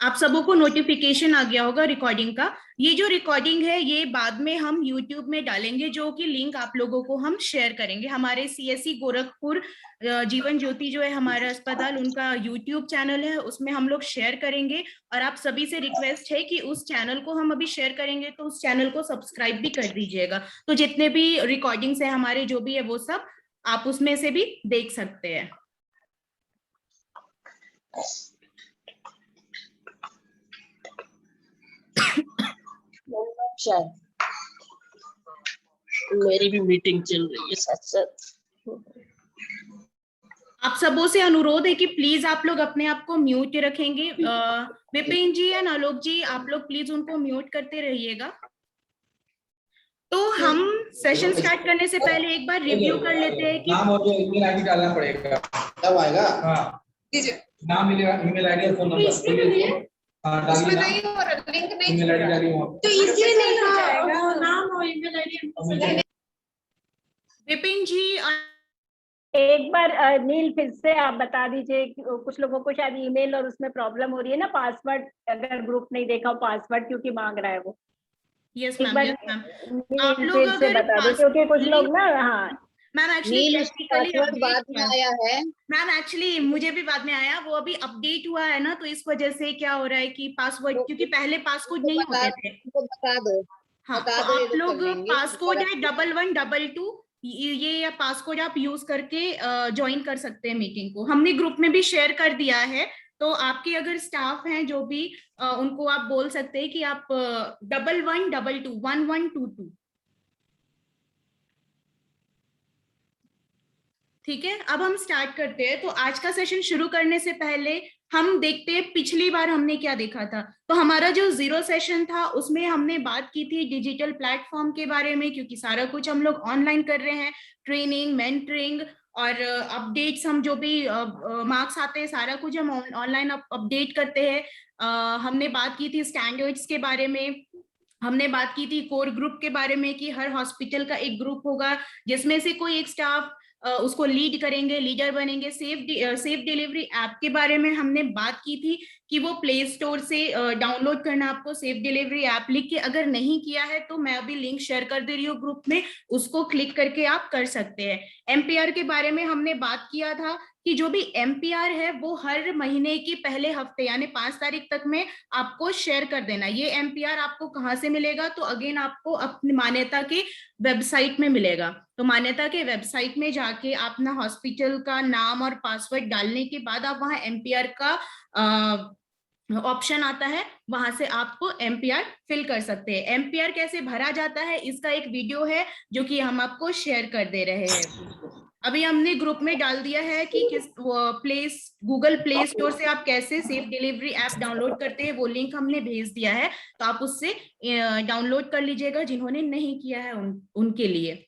आप सबों को नोटिफिकेशन आ गया होगा रिकॉर्डिंग का। ये जो रिकॉर्डिंग है ये बाद में हम यूट्यूब में डालेंगे, जो कि लिंक आप लोगों को हम शेयर करेंगे। हमारे सीएससी गोरखपुर जीवन ज्योति जो है हमारा अस्पताल, उनका यूट्यूब चैनल है, उसमें हम लोग शेयर करेंगे। और आप सभी से रिक्वेस्ट है कि उस चैनल को हम अभी शेयर करेंगे तो उस चैनल को सब्सक्राइब भी कर दीजिएगा। तो जितने भी रिकॉर्डिंग्स है हमारे जो भी है वो सब आप उसमें से भी देख सकते हैं। मेरी भी मीटिंग चल रही है साथ साथ। आप सबों से अनुरोध है कि प्लीज आप लोग अपने आप को म्यूट रखेंगे। विपिन जी एंड आलोक जी, आप लोग प्लीज उनको म्यूट करते रहिएगा। तो हम सेशन स्टार्ट करने से पहले एक बार रिव्यू कर लेते हैं कि नाम और जो ईमेल आईडी डालना पड़ेगा तब आएगा। हाँ नाम मिलेगा, ईमेल आईडी और फोन नंबर। हाँ डालिए नाम, लिंक नहीं, ईमेल आईडी डालिए वहाँ। तो इसलिए नहीं हो जाएगा, नाम और ईमेल आईडी। विपिन जी एक बार नील फिर से आप बता दीजिए, कुछ लोगों को शायद ईमेल और उसमें प्रॉब्लम हो रही है ना, पासवर्ड अगर ग्रुप नहीं देखा हो पासवर्ड क्योंकि मांग रहा है वो। यस एक मैम, बार यस मैम। आप नील लोग फिर से अगर बता दो क्योंकि कुछ लोग ना, हाँ मैम एक्चुअली पासवर्ड बाद में आया है मैम, एक्चुअली मुझे भी बाद में आया, वो अभी अपडेट हुआ है ना, तो इस वजह से क्या हो रहा है कि पासवर्ड, क्योंकि पहले पासकोड नहीं होते थे। बता दो, हाँ, बता तो दो, ये आप लोग लोग कर लेंगे। पासकोड है 1112, ये पासकोड आप यूज करके ज्वाइन कर सकते हैं मीटिंग को। हमने ग्रुप में भी शेयर कर दिया है, तो आपके अगर स्टाफ हैं जो भी उनको आप बोल सकते हैं कि आप 1112 1122। ठीक है, अब हम स्टार्ट करते हैं। तो आज का सेशन शुरू करने से पहले हम देखते हैं पिछली बार हमने क्या देखा था। तो हमारा जो 0 सेशन था उसमें हमने बात की थी डिजिटल प्लेटफॉर्म के बारे में, क्योंकि सारा कुछ हम लोग ऑनलाइन कर रहे हैं, ट्रेनिंग, मेंटरिंग और अपडेट्स, हम जो भी मार्क्स आते हैं सारा कुछ हम ऑनलाइन अपडेट करते हैं। हमने बात की थी स्टैंडर्ड्स के बारे में, हमने बात की थी कोर ग्रुप के बारे में कि हर हॉस्पिटल का एक ग्रुप होगा जिसमें से कोई एक स्टाफ उसको लीड करेंगे, लीडर बनेंगे। सेफ डिलीवरी ऐप के बारे में हमने बात की थी कि वो प्ले स्टोर से डाउनलोड करना आपको सेफ डिलीवरी ऐप लिख के, अगर नहीं किया है तो मैं अभी लिंक शेयर कर दे रही हूँ ग्रुप में, उसको क्लिक करके आप कर सकते हैं। एमपीआर के बारे में हमने बात किया था कि जो भी एमपीआर है वो हर महीने की पहले हफ्ते यानी 5 तारीख तक में आपको शेयर कर देना। ये एमपीआर आपको कहाँ से मिलेगा, तो अगेन आपको अपनी मान्यता के वेबसाइट में मिलेगा। तो मान्यता के वेबसाइट में जाके अपना हॉस्पिटल का नाम और पासवर्ड डालने के बाद आप वहां एमपीआर का ऑप्शन आता है, वहां से आपको एमपीआर फिल कर सकते हैं। एमपीआर कैसे भरा जाता है इसका एक वीडियो है जो कि हम आपको शेयर कर दे रहे हैं। अभी हमने ग्रुप में डाल दिया है कि किस गूगल प्ले स्टोर से आप कैसे सेफ डिलीवरी ऐप डाउनलोड करते हैं, वो लिंक हमने भेज दिया है, तो आप उससे डाउनलोड कर लीजिएगा जिन्होंने नहीं किया है उनके लिए।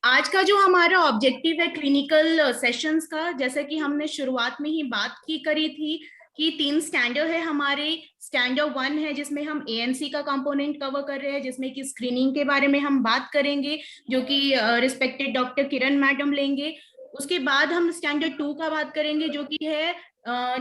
आज का जो हमारा ऑब्जेक्टिव है क्लिनिकल सेशंस का, जैसे कि हमने शुरुआत में ही बात की करी थी कि 3 स्टैंडर्ड है हमारे। स्टैंडर्ड 1 है जिसमें हम एएनसी का कंपोनेंट कवर कर रहे हैं, जिसमें कि स्क्रीनिंग के बारे में हम बात करेंगे जो कि रिस्पेक्टेड डॉक्टर किरण मैडम लेंगे। उसके बाद हम स्टैंडर्ड 2 का बात करेंगे जो कि है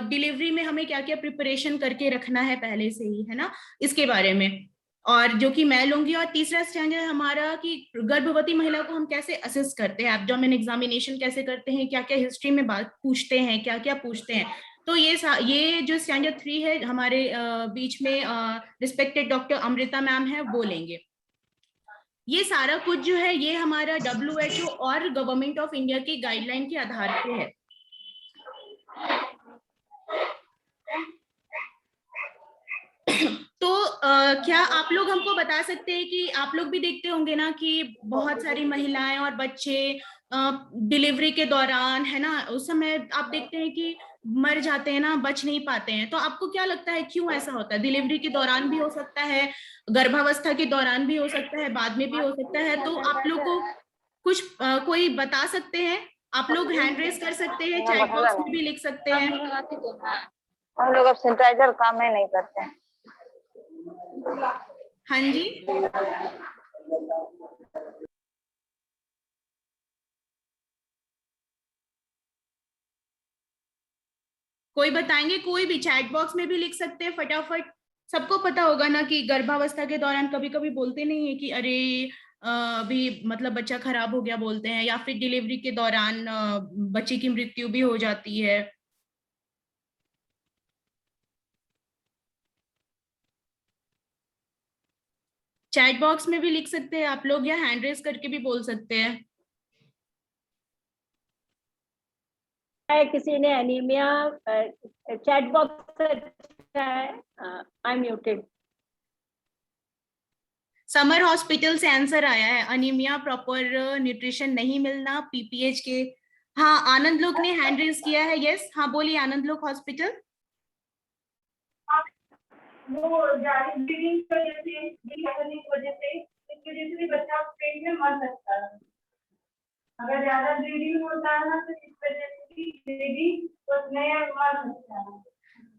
डिलीवरी में हमें क्या क्या प्रिपरेशन करके रखना है पहले से ही, है ना, इसके बारे में, और जो कि मैं लूंगी। और तीसरा स्टैंडर्ड हमारा कि गर्भवती महिला को हम कैसे असेस करते हैं, एब्डोमेन एग्जामिनेशन कैसे करते हैं, क्या क्या हिस्ट्री में बात पूछते हैं, क्या क्या पूछते हैं। तो ये जो स्टैंडर्ड 3 है हमारे बीच में रिस्पेक्टेड डॉक्टर अमृता मैम है वो लेंगे। ये सारा कुछ जो है ये हमारा WHO और गवर्नमेंट ऑफ इंडिया की गाइडलाइन के आधार पे है। तो क्या आप लोग हमको बता सकते हैं कि आप लोग भी देखते होंगे ना कि बहुत सारी महिलाएं और बच्चे डिलीवरी के दौरान, है ना, उस समय आप देखते हैं कि मर जाते हैं ना, बच नहीं पाते हैं। तो आपको क्या लगता है क्यों ऐसा होता है? डिलीवरी के दौरान भी हो सकता है, गर्भावस्था के दौरान भी हो सकता है, बाद में भी हो सकता है। तो आप लोग को कुछ कोई बता सकते हैं? आप लोग हैंड रेस कर सकते हैं, चैट बॉक्स में भी लिख सकते हैं। हम लोग अब सैनिटाइजर काम ही नहीं करते हैं। हाँ जी, कोई बताएंगे? कोई भी चैट बॉक्स में भी लिख सकते हैं फटाफट। सबको पता होगा ना कि गर्भावस्था के दौरान कभी कभी बोलते नहीं है कि अरे अभी मतलब बच्चा खराब हो गया बोलते हैं, या फिर डिलीवरी के दौरान बच्चे की मृत्यु भी हो जाती है। चैट बॉक्स में भी लिख सकते हैं आप लोग, या हैंड रेज करके भी बोल सकते हैं। किसी ने एनीमिया, चैट बॉक्स अच्छा है। I am muted. Summer hospital से आंसर आया है, अनीमिया, प्रॉपर न्यूट्रिशन नहीं मिलना, पीपीएच के। हाँ, आनंद लोक ने हैंड रेज किया है। यस, हाँ बोलिए, आनंद लोक हॉस्पिटल। वो जारी ब्लीडिंग की वजह से, इस वजह से भी बच्चा पेट में मर सकता है। अगर ज्यादा ब्लीडिंग होता है ना तो इस वजह से भी ब्लीडिंग तो उसमें मर सकता है।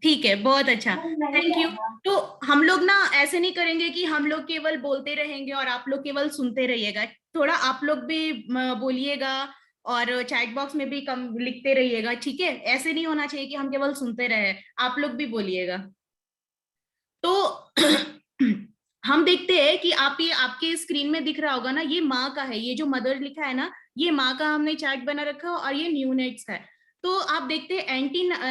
ठीक है, बहुत अच्छा, थैंक यू। तो हम लोग ना ऐसे नहीं करेंगे कि हम लोग केवल बोलते रहेंगे और आप लोग केवल सुनते रहिएगा। थोड़ा आप लोग भी बोलिएगा और चैट बॉक्स में भी कम लिखते रहिएगा, ठीक है? ऐसे नहीं होना चाहिए कि हम केवल सुनते रहे, आप लोग भी बोलिएगा। तो हम देखते हैं कि आप ये आपके स्क्रीन में दिख रहा होगा ना, ये माँ का है, ये जो मदर लिखा है ना, ये माँ का हमने चार्ट बना रखा, और ये न्यूनेट्स है। तो आप देखते हैं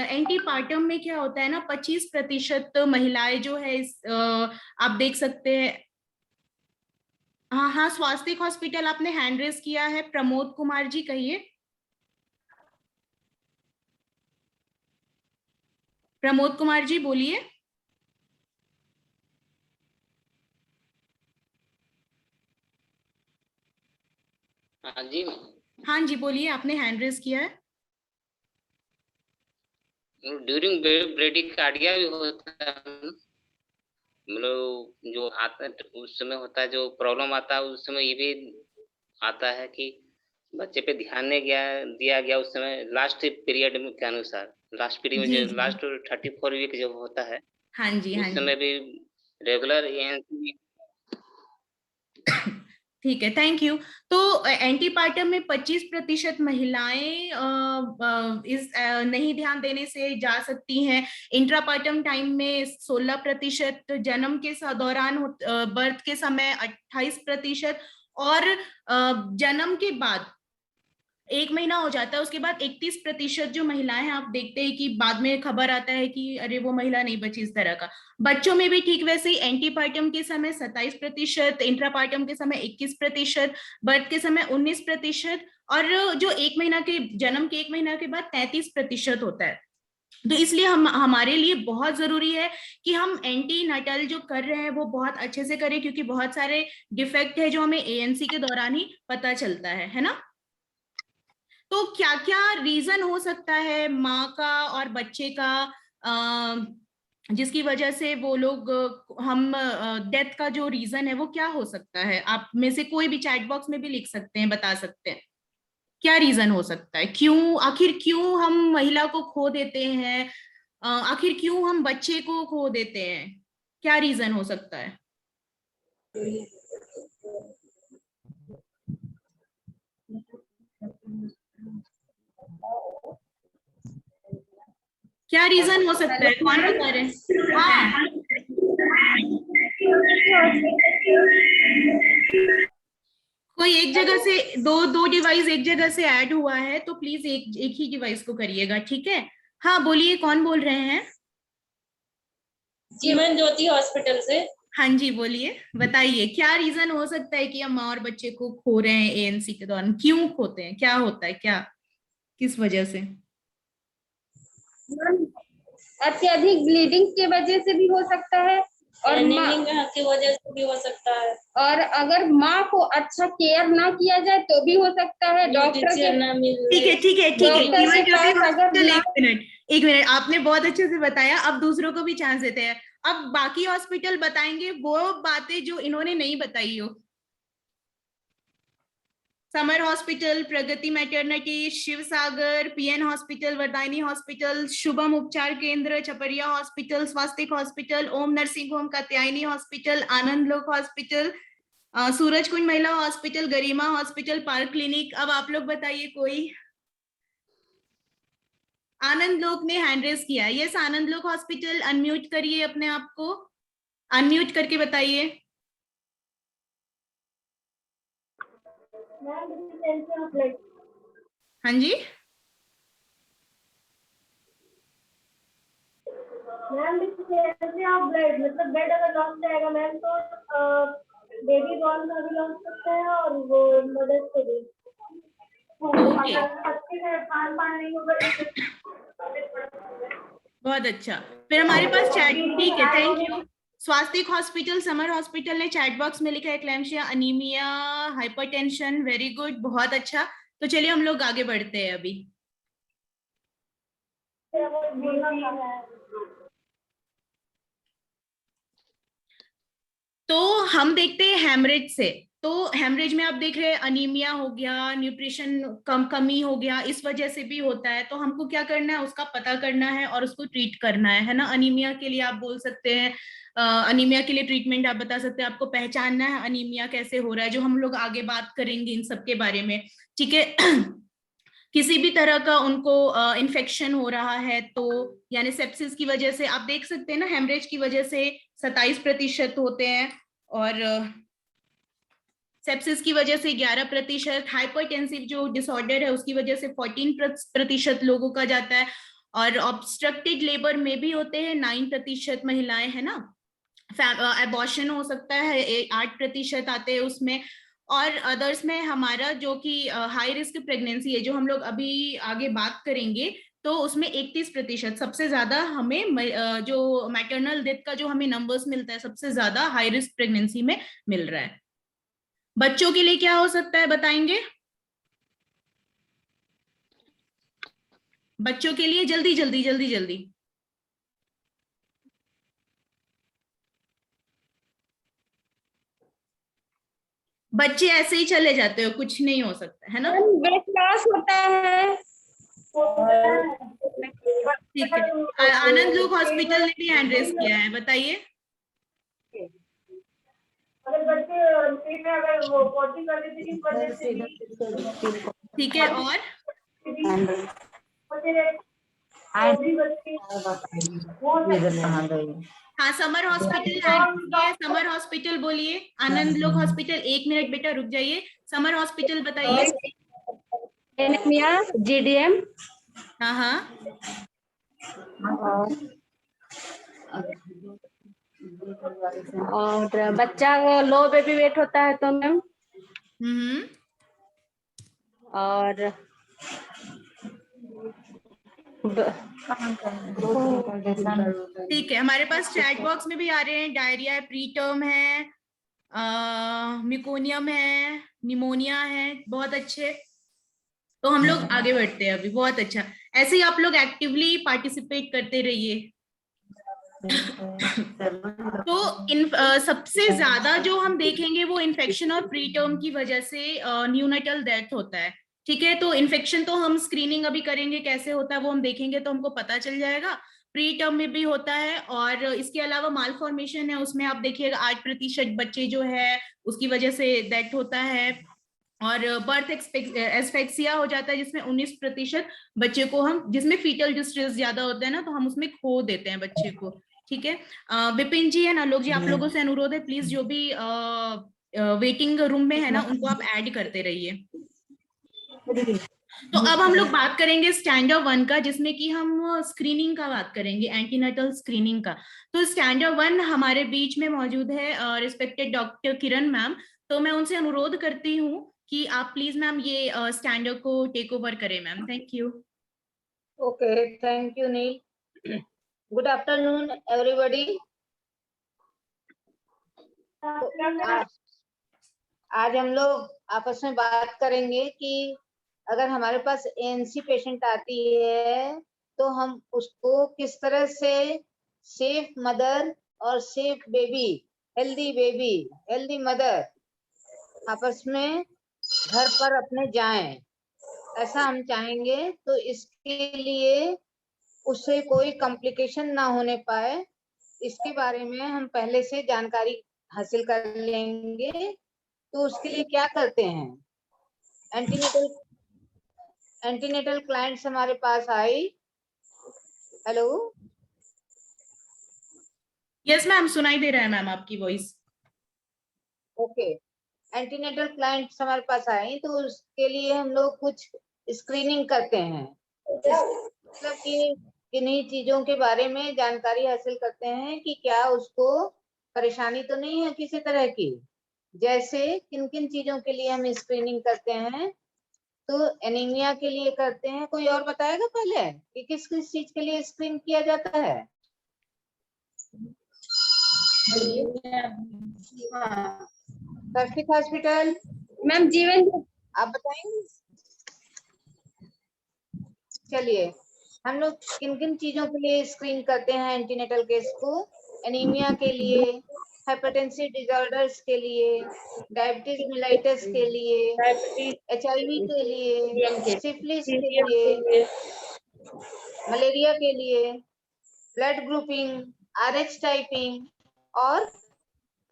एंटी पार्टम में क्या होता है ना, 25% महिलाएं जो है आप देख सकते हैं। हाँ हाँ, स्वास्थ्य हॉस्पिटल आपने हैंड रेज किया है, प्रमोद कुमार जी, कहिए। प्रमोद कुमार जी बोलिए। हाँ जी, हाँ जी बोलिए, आपने हैंड रेज किया है। ड्यूरिंग ब्रेडिकार्डिया भी होता है, मतलब जो आता है उस समय होता है, जो प्रॉब्लम आता है उस समय ये भी आता है कि बच्चे पे ध्यान नहीं दिया गया उस समय, लास्ट पीरियड में के अनुसार, लास्ट पीरियड में जी जो जी, लास्ट 34 वीक जो होता है हाँ जी हाँ उस जी, समय भी रेगुलर एएनसी। ठीक है, थैंक यू। तो एंटीपार्टम में 25% महिलाएं नहीं ध्यान देने से जा सकती हैं। इंट्रापार्टम टाइम में 16%, जन्म के दौरान बर्थ के समय 28%, और जन्म के बाद 1 महीना हो जाता है उसके बाद 31% जो महिलाएं हैं, आप देखते हैं कि बाद में खबर आता है कि अरे वो महिला नहीं बची, इस तरह का। बच्चों में भी ठीक वैसे ही, एंटीपार्टम के समय 27%, इंट्रापार्टम के समय 21%, बर्थ के समय 19%, और जो 1 महीना के जन्म के 1 महीना के बाद 33% होता है। तो इसलिए हमारे लिए बहुत जरूरी है कि हम एंटी नाटल जो कर रहे हैं वो बहुत अच्छे से करें, क्योंकि बहुत सारे डिफेक्ट है जो हमें एएनसी के दौरान ही पता चलता है ना। तो क्या क्या रीजन हो सकता है माँ का और बच्चे का, जिसकी वजह से वो लोग हम डेथ का जो रीजन है वो क्या हो सकता है? आप में से कोई भी चैट बॉक्स में भी लिख सकते हैं, बता सकते हैं क्या रीजन हो सकता है, क्यों, आखिर क्यों हम महिला को खो देते हैं, आखिर क्यों हम बच्चे को खो देते हैं, क्या रीजन हो सकता है? क्या रीजन हो सकता है, कौन बता रहे हैं? हाँ, कोई एक जगह से दो डिवाइस एक जगह से ऐड हुआ है, तो प्लीज एक ही डिवाइस को करिएगा, ठीक है? हाँ बोलिए, कौन बोल रहे हैं? जीवन ज्योति हॉस्पिटल से। हाँ जी बोलिए, बताइए क्या रीजन हो सकता है कि हम माँ और बच्चे को खो रहे हैं एएनसी के दौरान, क्यों खोते हैं, क्या होता है, क्या किस वजह से? अत्यधिक ब्लीडिंग की वजह से भी हो सकता है, और एनीमिया की वजह से भी हो सकता है, और अगर माँ को अच्छा केयर ना किया जाए तो भी हो सकता है। डॉक्टर के ठीक है ठीक है ठीक है, डॉक्टर के पास अगर एक मिनट, आपने बहुत अच्छे से बताया, अब दूसरों को भी चांस देते हैं। अब बाकी हॉस्पिटल बताएंगे वो बातें जो इन्होंने नहीं बताई हो। समर हॉस्पिटल, प्रगति मैटरनिटी, शिव सागर, पीएन हॉस्पिटल, वरदायनी हॉस्पिटल, शुभम उपचार केंद्र, छपरिया हॉस्पिटल, स्वास्तिक हॉस्पिटल, ओम नर्सिंग होम, कात्यायनी हॉस्पिटल, आनंद लोक हॉस्पिटल, सूरज कुंज महिला हॉस्पिटल, गरिमा हॉस्पिटल, पार्क क्लिनिक। अब आप लोग बताइए कोई। आनंद लोक ने हैंड रेज किया। यस, आनंद लोक हॉस्पिटल, अनम्यूट करिए अपने आप को, अनम्यूट करके बताइए। हाँ जी मैम, ब्लड मतलब ब्लड अगर लॉस जाएगा मैम तो बेबी बॉर्न का भी लॉस सकता है और वो मदर से भी। ओके, खान-पान नहीं होगा। बहुत अच्छा। फिर हमारे पास चैट, ठीक है, thank you. Swastik hospital, Samar hospital ने चैट बॉक्स में लिखा है eclampsia, anaemia, hypertension, very good, बहुत अच्छा। तो चलिए हम लोग आगे बढ़ते हैं अभी। तो हम देखते हैं हेमरेज से। तो हेमरेज में आप देख रहे हैं अनीमिया हो गया, न्यूट्रिशन कमी हो गया, इस वजह से भी होता है। तो हमको क्या करना है, उसका पता करना है और उसको ट्रीट करना है ना। अनीमिया के लिए आप बोल सकते हैं, अनीमिया के लिए ट्रीटमेंट आप बता सकते हैं। आपको पहचानना है अनीमिया कैसे हो रहा है, जो हम लोग आगे बात करेंगे इन सब के बारे में, ठीक है। किसी भी तरह का उनको इन्फेक्शन हो रहा है तो, यानी सेप्सिस की वजह से आप देख सकते हैं ना, हेमरेज की वजह से 27% होते हैं और सेप्सिस की वजह से 11%, हाइपरटेंसिव जो डिसऑर्डर है उसकी वजह से 14% लोगों का जाता है, और ऑब्स्ट्रक्टेड लेबर में भी होते हैं 9% महिलाएं, है ना। एबॉर्शन हो सकता है 8% आते हैं उसमें, और अदर्स में हमारा जो कि हाई रिस्क प्रेगनेंसी है, जो हम लोग अभी आगे बात करेंगे, तो उसमें 31% सबसे ज्यादा हमें जो मैटरनल डेथ का जो हमें नंबर्स मिलता है, सबसे ज्यादा हाई रिस्क प्रेगनेंसी में मिल रहा है। बच्चों के लिए क्या हो सकता है बताएंगे? बच्चों के लिए जल्दी जल्दी जल्दी जल्दी। बच्चे ऐसे ही चले जाते हो, कुछ नहीं हो सकता है ना। वेट लॉस होता है। ठीक है, आनंद लोक हॉस्पिटल ने भी हैंड रेज किया है, बताइए। अगर बच्चे पेट में अगर वो पॉटी कर देते इस वजह से भी। ठीक है, और हाँ, समर हॉस्पिटल हैंड किया है। समर हॉस्पिटल बोलिए, आनंद लोक हॉस्पिटल, 1 मिनट बेटा रुक जाइए। समर हॉस्पिटल बताइए। एनीमिया, जीडीएम, हाँ हाँ, और बच्चा लो बेबी वेट होता है तो मैम, और ठीक है। हमारे पास चैट बॉक्स में भी आ रहे हैं, डायरिया है, प्रीटर्म है, मिकोनियम है, निमोनिया है, बहुत अच्छे। तो हम लोग आगे बढ़ते हैं अभी, बहुत अच्छा। ऐसे ही आप लोग एक्टिवली पार्टिसिपेट करते रहिए। तो सबसे ज्यादा जो हम देखेंगे वो इन्फेक्शन और प्रीटर्म की वजह से न्यूनेटल डेथ होता है, ठीक है। तो इन्फेक्शन तो हम स्क्रीनिंग अभी करेंगे कैसे होता है वो हम देखेंगे, तो हमको पता चल जाएगा। प्री टर्म में भी होता है, और इसके अलावा माल फॉर्मेशन है, उसमें आप देखिएगा 8% बच्चे जो है उसकी वजह से डेथ होता है, और बर्थ एस्फेक्सिया हो जाता है जिसमें 19% बच्चे को हम, जिसमें फीटल डिस्ट्रेस ज्यादा होता है ना, तो हम उसमें खो देते हैं बच्चे को, ठीक है। विपिन जी है ना, लोग जी, आप लोगों से अनुरोध है, प्लीज जो भी वेटिंग रूम में है ना उनको आप ऐड करते रहिए। तो अब हम लोग बात करेंगे स्टैंडर्ड 1 का, जिसमें कि हम स्क्रीनिंग का बात करेंगे, एंटीनेटल स्क्रीनिंग का। तो स्टैंडर्ड 1 हमारे बीच में मौजूद है रिस्पेक्टेड डॉक्टर किरण मैम। तो मैं उनसे अनुरोध करती हूँ कि आप प्लीज मैम ये स्टैंडर्ड को टेक ओवर करें ma'am, thank you. Okay, thank you Neel. Good afternoon everybody. आज हम लोग आपस में बात करेंगे कि अगर हमारे पास एएनसी पेशेंट आती है तो हम उसको किस तरह से सेफ मदर और सेफ बेबी, हेल्दी मदर आपस में घर पर अपने जाएं, ऐसा हम चाहेंगे। तो इसके लिए उससे कोई कॉम्प्लिकेशन ना होने पाए, इसके बारे में हम पहले से जानकारी हासिल कर लेंगे। तो उसके लिए क्या करते हैं, एंटीनेटल क्लाइंट्स हमारे पास आई हेलो, यस मैम, सुनाई दे रहा है मैम आपकी वॉइस। ओके। एंटीनेटल क्लाइंट्स हमारे पास आए तो उसके लिए हम लोग कुछ स्क्रीनिंग करते हैं, मतलब कि किन्हीं चीजों के बारे में जानकारी हासिल करते हैं कि क्या उसको परेशानी तो नहीं है किसी तरह की। जैसे किन किन चीजों के लिए हम स्क्रीनिंग करते हैं, तो एनीमिया के लिए करते हैं। कोई और बताएगा पहले कि किस किस चीज के लिए स्क्रीन किया जाता है? हाँ, कार्तिक हॉस्पिटल, मैम जीवन आप बताएंगे। चलिए, हम लोग किन किन चीजों के लिए स्क्रीन करते हैं एंटीनेटल केस को? एनीमिया के लिए, हाइपरटेंसिव डिसऑर्डर्स के लिए, डायबिटीज मेलाइटिस के लिए, HIV के लिए, सिफिलिस के लिए, मलेरिया के लिए, ब्लड ग्रुपिंग, RH टाइपिंग और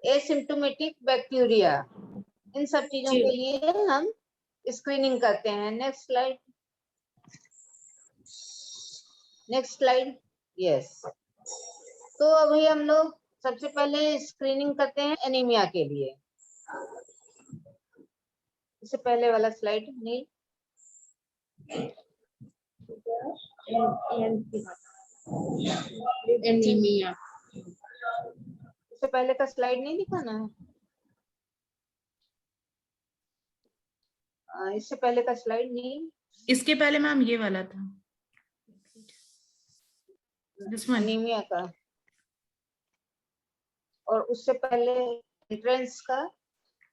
एसिम्प्टोमेटिक बैक्टीरिया, इन सब चीजों के लिए हम स्क्रीनिंग करते हैं। Next slide, next slide, yes. तो अभी हम लोग सबसे पहले स्क्रीनिंग करते हैं एनीमिया के लिए। इससे पहले वाला स्लाइड नहीं, एनीमिया इससे पहले का स्लाइड नहीं दिखाना है। इससे पहले का स्लाइड नहीं, इसके पहले मैम ये वाला था, एनीमिया का, और उससे पहले एंट्रेंस का,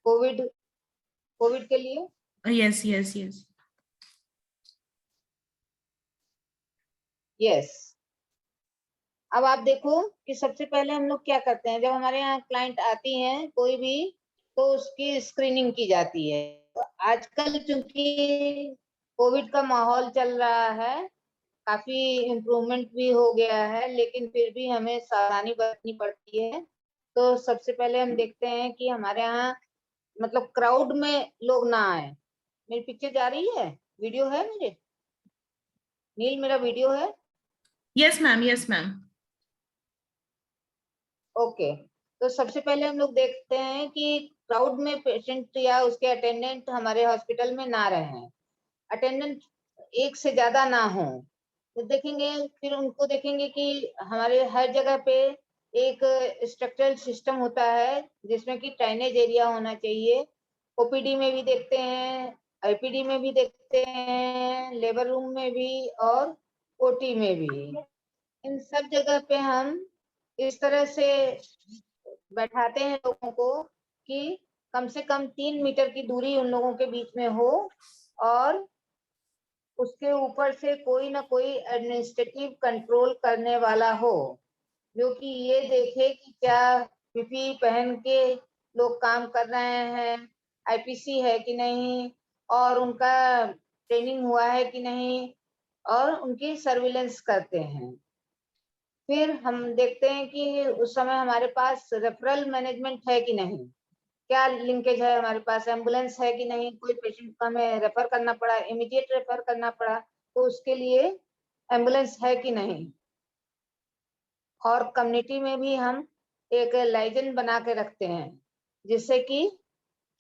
कोविड, कोविड के लिए। Yes yes yes. यस, अब आप देखो कि सबसे पहले हम लोग क्या करते हैं। जब हमारे यहाँ क्लाइंट आती हैं कोई भी, तो उसकी स्क्रीनिंग की जाती है। तो आजकल चूंकि कोविड का माहौल चल रहा है, काफी इम्प्रूवमेंट भी हो गया है, लेकिन फिर भी हमें सावधानी बरतनी पड़ती है। तो सबसे पहले हम देखते हैं कि हमारे यहाँ मतलब क्राउड में लोग ना आए। मेरी पिक्चर जा रही है, वीडियो है मेरे? नील, मेरा वीडियो है? Yes ma'am, yes ma'am. Okay, तो सबसे पहले हम लोग देखते हैं कि क्राउड में पेशेंट या उसके अटेंडेंट हमारे हॉस्पिटल में ना रहे, अटेंडेंट एक से ज्यादा ना हो। तो देखेंगे, फिर उनको देखेंगे कि हमारे हर जगह पे एक स्ट्रक्चरल सिस्टम होता है जिसमें कि ड्रेनेज एरिया होना चाहिए। OPD में भी देखते हैं, IPD में भी देखते हैं, लेबर रूम में भी और OT में भी। इन सब जगह पे हम इस तरह से बैठाते हैं लोगों को कि कम से कम 3 मीटर की दूरी उन लोगों के बीच में हो, और उसके ऊपर से कोई ना कोई एडमिनिस्ट्रेटिव कंट्रोल करने वाला हो, जो कि ये देखे कि क्या PPE पहन के लोग काम कर रहे हैं, IPC है कि नहीं, और उनका ट्रेनिंग हुआ है कि नहीं, और उनकी सर्विलेंस करते हैं। फिर हम देखते हैं कि उस समय हमारे पास रेफरल मैनेजमेंट है कि नहीं, क्या लिंकेज है हमारे पास, एम्बुलेंस है कि नहीं, कोई पेशेंट को हमें रेफर करना पड़ा, इमीडिएट रेफर करना पड़ा, तो उसके लिए एम्बुलेंस है कि नहीं। और कम्युनिटी में भी हम एक लाइजन बना के रखते हैं, जिससे कि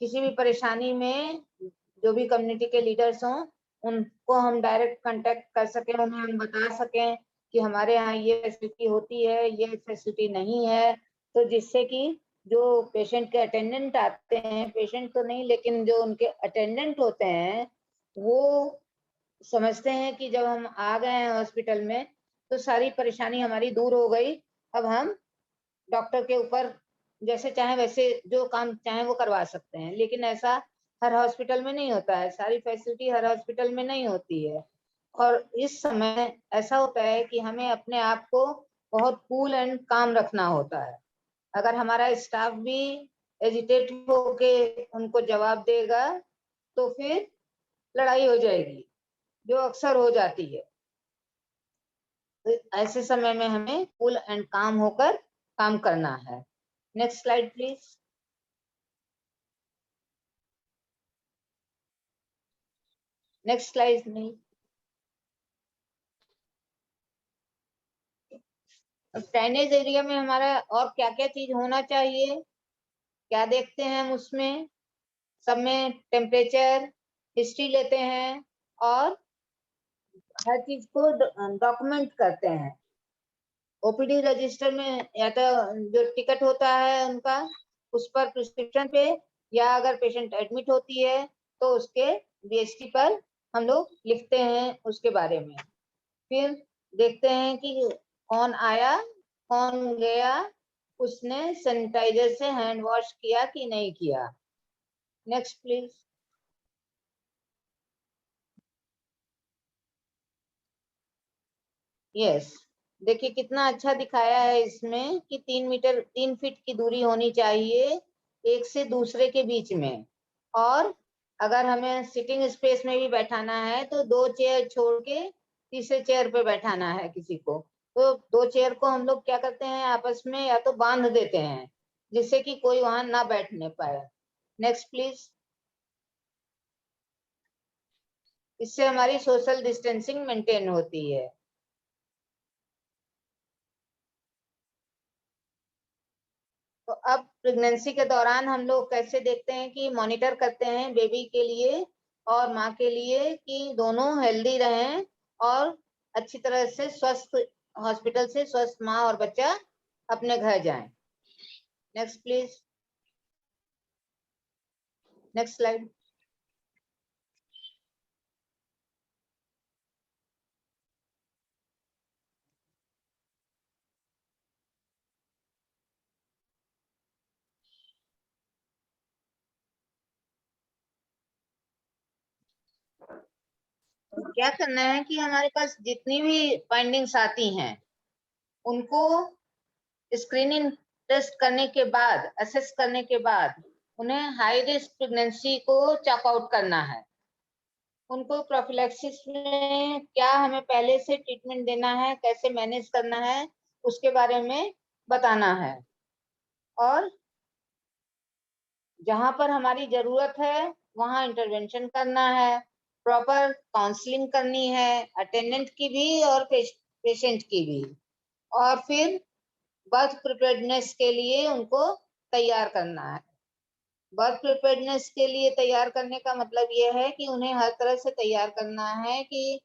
किसी भी परेशानी में जो भी कम्युनिटी के लीडर्स हों, उनको हम डायरेक्ट कांटेक्ट कर सकें, उन्हें हम बता सकें कि हमारे यहाँ ये फैसिलिटी होती है, ये फैसिलिटी नहीं है। तो जिससे कि जो पेशेंट के अटेंडेंट आते हैं, पेशेंट तो नहीं लेकिन जो उनके अटेंडेंट होते हैं, वो समझते हैं कि जब हम आ गए हैं हॉस्पिटल में तो सारी परेशानी हमारी दूर हो गई, अब हम डॉक्टर के ऊपर जैसे चाहे वैसे जो काम चाहे वो करवा सकते हैं। लेकिन ऐसा हर हॉस्पिटल में नहीं होता है, सारी फैसिलिटी हर हॉस्पिटल में नहीं होती है। और इस समय ऐसा होता है कि हमें अपने आप को बहुत कूल एंड काम रखना होता है। अगर हमारा स्टाफ भी एजिटेट होके उनको जवाब देगा तो फिर लड़ाई हो जाएगी, जो अक्सर हो जाती है। तो ऐसे समय में हमें कूल एंड काम होकर काम करना है। Next slide please. Next slide नहीं, ड्रेनेज एरिया में हमारा और क्या क्या चीज होना चाहिए, क्या देखते हैं हम उसमें, सब में टेम्परेचर, हिस्ट्री लेते हैं और हर चीज को डॉक्यूमेंट करते हैं। ओपीडी रजिस्टर में या तो जो टिकट होता है उनका, उस पर प्रिस्क्रिप्शन पे, या अगर पेशेंट एडमिट होती है तो उसके बीएसटी पर हम लोग लिखते हैं उसके बारे में। फिर देखते हैं कि कौन आया कौन गया, उसने सैनिटाइजर से हैंड वॉश किया कि नहीं किया। Next please. यस, देखिए कितना अच्छा दिखाया है इसमें कि 3 फीट की दूरी होनी चाहिए एक से दूसरे के बीच में। और अगर हमें सिटिंग स्पेस में भी बैठाना है तो 2 चेयर छोड़ के तीसरे चेयर पे बैठाना है किसी को, तो 2 चेयर को हम लोग क्या करते हैं आपस में या तो बांध देते हैं जिससे कि कोई वहां ना बैठने पाए। Next please. इससे हमारी सोशल डिस्टेंसिंग मेंटेन होती है। तो अब प्रेगनेंसी के दौरान हम लोग कैसे देखते हैं कि मॉनिटर करते हैं बेबी के लिए और माँ के लिए कि दोनों हेल्दी रहें और अच्छी तरह से स्वस्थ, हॉस्पिटल से स्वस्थ माँ और बच्चा अपने घर जाएं। Next please. Next slide. क्या करना है कि हमारे पास जितनी भी फाइंडिंग्स आती हैं उनको स्क्रीनिंग टेस्ट करने के बाद, असेस करने के बाद उन्हें हाई रिस्क प्रेगनेंसी को चेक आउट करना है। उनको प्रोफिलैक्सिस में क्या हमें पहले से ट्रीटमेंट देना है, कैसे मैनेज करना है, उसके बारे में बताना है। और जहां पर हमारी जरूरत है वहां इंटरवेंशन करना है, प्रॉपर काउंसलिंग करनी है, अटेंडेंट की भी और पेशेंट की भी। और फिर बर्थ प्रिपेयर्डनेस के लिए उनको तैयार करना है। बर्थ प्रिपेयर्डनेस के लिए तैयार करने का मतलब ये है कि उन्हें हर तरह से तैयार करना है कि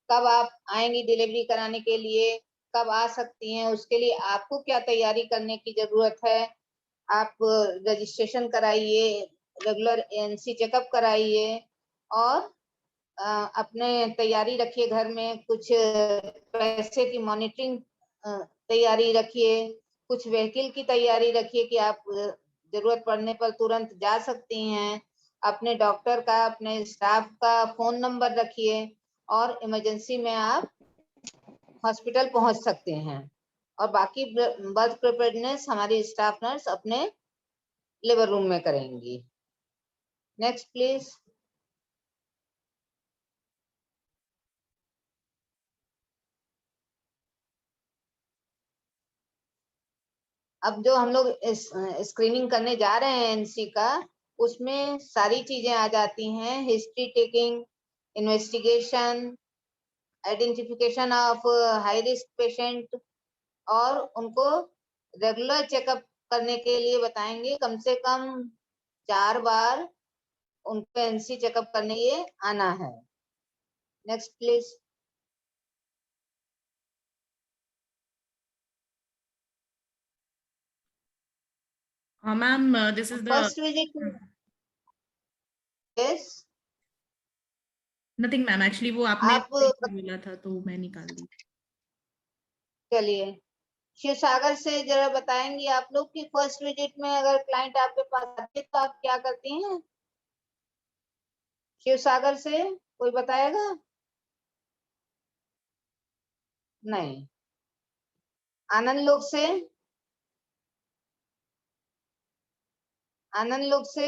कब आप आएंगी डिलीवरी कराने के लिए, कब आ सकती हैं, उसके लिए आपको क्या तैयारी करने की जरूरत है। आप रजिस्ट्रेशन कराइए, रेगुलर एएनसी चेकअप कराइए और अपने तैयारी रखिए, घर में कुछ पैसे की मॉनिटरिंग तैयारी रखिए, कुछ व्हीकल की तैयारी रखिए कि आप जरूरत पड़ने पर तुरंत जा सकती हैं। अपने डॉक्टर का, अपने स्टाफ का फोन नंबर रखिए और इमरजेंसी में आप हॉस्पिटल पहुंच सकते हैं। और बाकी बर्थ प्रिपेयर्डनेस हमारी स्टाफ नर्स अपने लेबर रूम में करेंगी। Next please. अब जो हम लोग स्क्रीनिंग करने जा रहे हैं एनसी का, उसमें सारी चीजें आ जाती हैं, history taking, investigation, identification of high risk patient, और उनको रेगुलर चेकअप करने के लिए बताएंगे, कम से कम 4 बार उनको एनसी चेकअप करने लिए आना है। Next please. Ma'am this is the first visit. Yes. Nothing ma'am, actually वो आपने आप बोला था तो मैं निकाल दी। चलिए, शिव सागर से जरा बताएंगी आप लोग कि फर्स्ट विजिट में अगर क्लाइंट आपके पास आते हैं तो आप क्या करती हैं। शिव सागर से कोई बताएगा? नहीं। आनंद लोग से? आनंद लोग से?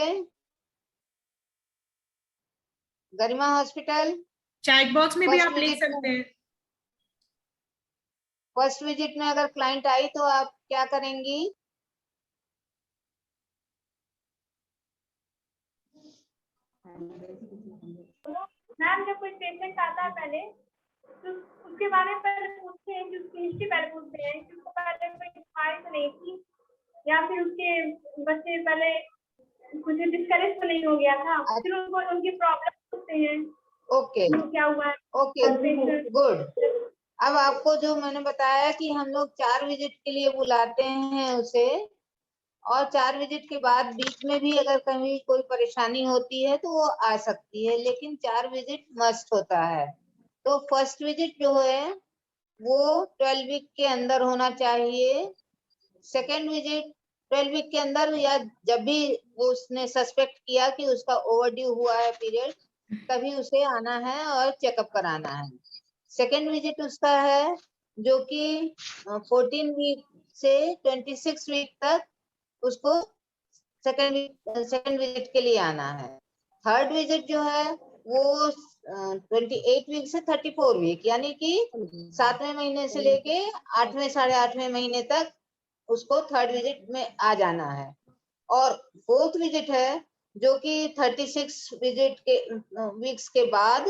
गरिमा हॉस्पिटल? चैट बॉक्स में भी फर्स्ट आप लिख विजिट सकते में, हैं। फर्स्ट विजिट में अगर क्लाइंट आई तो आप क्या करेंगी? मैम जब कोई पेशेंट आता है पहले तो उसके बारे में पहले पूछते हैं कि उसकी हिस्ट्री पहले पूछते हैं कि उसको पहले या फिर उसके बच्चे पहले कुछ डिस्करेज तो नहीं हो गया था, फिर उनको उनकी प्रॉब्लम होते हैं। ओके क्या हुआ है? Okay good. अब आपको जो मैंने बताया कि हम लोग 4 विजिट के लिए बुलाते हैं उसे, और 4 विजिट के बाद बीच में भी अगर कहीं कोई परेशानी होती है तो वो आ सकती है, लेकिन 4 विजिट मस्ट होता है। तो फर्स्ट विजिट जो है वो 12 वीक के अंदर होना चाहिए। सेकेंड विजिट 12 वीक के अंदर, या जब भी उसने सस्पेक्ट किया कि उसका ओवरड्यू हुआ है पीरियड, तभी उसे आना है और चेकअप कराना है। सेकेंड विजिट उसका है जो कि 14 वीक से 26 वीक तक उसको सेकेंड विजिट के लिए आना है। थर्ड विजिट जो है वो 28 वीक से 34 वीक, यानी कि 7वें महीने से लेके 8वें 8.5वें महीने तक उसको थर्ड विजिट में आ जाना है। और फोर्थ विजिट है जो कि 36 विजिट के वीक्स के बाद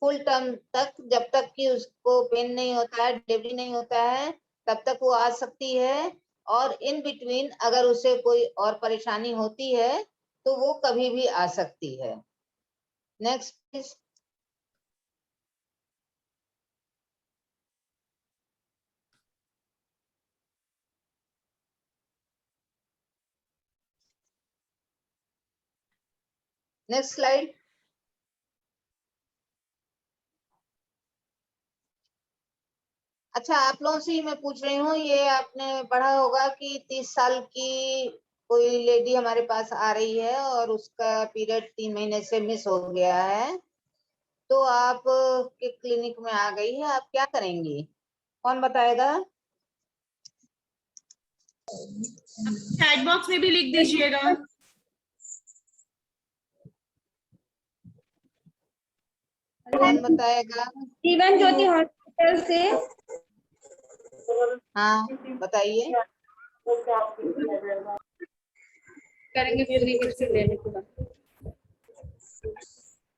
फुल टर्म तक, जब तक कि उसको पेन नहीं होता है, डिलीवरी नहीं होता है, तब तक वो आ सकती है। और इन बिटवीन अगर उसे कोई और परेशानी होती है तो वो कभी भी आ सकती है। Next please. Next slide. अच्छा, आप लोगों से ही मैं पूछ रही हूँ, ये आपने पढ़ा होगा कि 30 साल की कोई लेडी हमारे पास आ रही है और उसका पीरियड 3 महीने से मिस हो गया है, तो आप के क्लिनिक में आ गई है, आप क्या करेंगी? कौन बताएगा? चैट बॉक्स में भी लिख दीजिएगा। कौन बताएगा? जीवन ज्योति हॉस्पिटल से। हाँ बताइए। करेंगे पूरी हिस्ट्री लेने के बाद।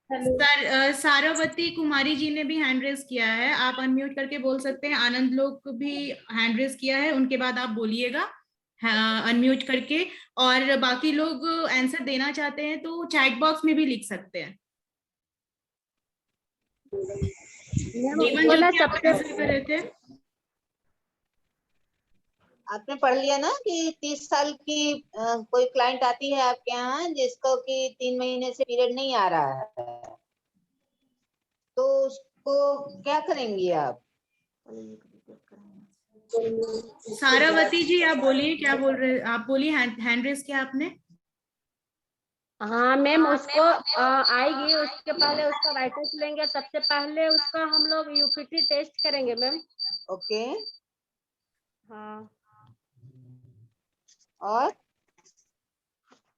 सर सारावती कुमारी जी ने भी हैंड रेज किया है, आप अनम्यूट करके बोल सकते हैं। आनंद लोग को भी हैंड रेज किया है, उनके बाद आप बोलिएगा अनम्यूट करके। और बाकी लोग आंसर देना चाहते हैं तो चैट बॉक्स में भी लिख सकते हैं। जीवन ज्योति आप आंसर कर रहे थे। आपने पढ़ लिया ना कि 30 साल की कोई क्लाइंट आती है आपके यहाँ जिसको कि 3 महीने से पीरियड नहीं आ रहा है, तो उसको क्या करेंगी आप? सारावती जी आप बोलिए, क्या बोल रहे, आप बोलिए। हैंड रेज किया आपने। हाँ मैम, उसको आएगी, उसके पहले उसका वाइटल्स लेंगे, सबसे पहले उसका हम लोग यूपीटी टेस्ट करेंगे मैम। ओके। हाँ, और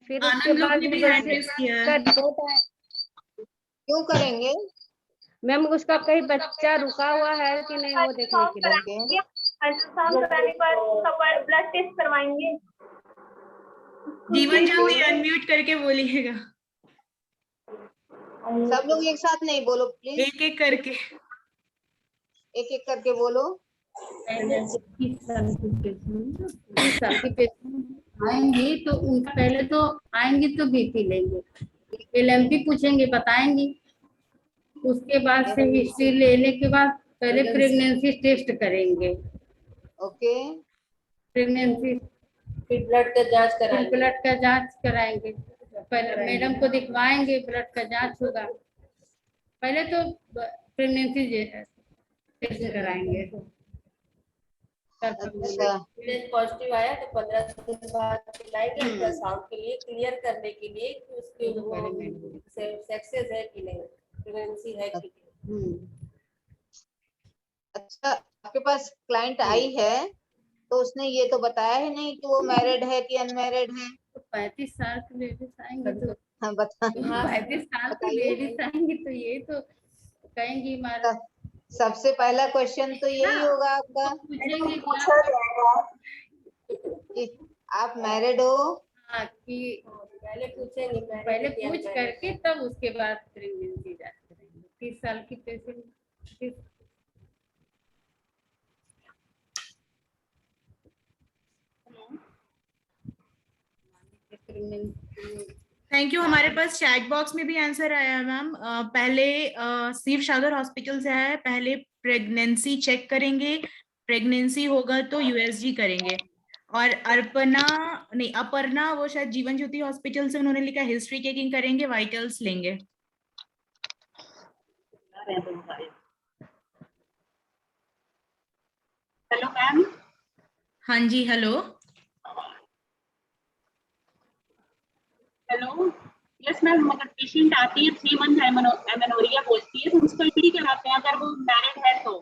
फिर उसके आनंद लोग बाद ने भी हैंड रेज किया है। क्यों करेंगे? मैम उसका कहीं बच्चा रुका हुआ है कि नहीं वो देखने के लिए। ओके। अल्ट्रासाउंड कराने के बाद उसका ब्लड टेस्ट करवाएंगे। जीवन ज्योति अनम्यूट करके बोलिएगा। सब लोग एक साथ नहीं बोलो प्लीज, एक एक करके। एक एक करके बोलो। 30 साल की पेशेंट आएंगी तो उनका पहले तो आएंगी तो बीपी लेंगे, एलएमपी पूछेंगे, बताएंगी। उसके बाद से हिस्ट्री लेने के बाद पहले प्रेगनेंसी टेस्ट करेंगे। ओके। प्रेगनेंसी फिर ब्लड का जांच कराएंगे। ब्लड का जांच कराएंगे, पहले मैडम को दिखवाएंगे, ब्लड का जांच होगा। पहले तो प्रेगनेंसी टेस्ट कराएंगे। अच्छा, पॉजिटिव आया तो 15 दिन बाद लाएंगे अल्ट्रासाउंड के लिए, क्लियर करने के लिए कि उसके वो सक्सेस है कि नहीं, प्रेगनेंसी है कि नहीं। अच्छा, आपके पास क्लाइंट आई है तो उसने ये तो बताया ही नहीं कि वो मैरिड है कि अनमैरिड है। तो 35 साल की लेडीज आएंगे तो हाँ बता। 35 साल की लेडीज आएंगी तो ये तो कहेंगी हमारा। सबसे पहला क्वेश्चन तो यही होगा आपका पूछेंगे कि आप मैरिड हो। हाँ, कि पहले पूछेंगे, पहले पूछ करके तब उसके बाद प्रेगनेंसी जांच करेंगे। 30 साल की पेशेंट प्रेगनेंसी। Thank you. हमारे पास चैट बॉक्स में भी आंसर आया है मैम। पहले शिव सागर हॉस्पिटल से आया है। पहले प्रेगनेंसी चेक करेंगे, प्रेगनेंसी होगा तो यूएसजी करेंगे। और अपर्णा वो शायद जीवन ज्योति हॉस्पिटल से, उन्होंने लिखा हिस्ट्री टेकिंग करेंगे, वाइटल्स लेंगे। Hello ma'am. हाँ जी, हेलो। Hello, yes ma'am. अगर पेशेंट आती है 3 मंथ एमेनोरिया बोलती है तो उसको ईपीडी कराते हैं अगर वो मैरिड है तो।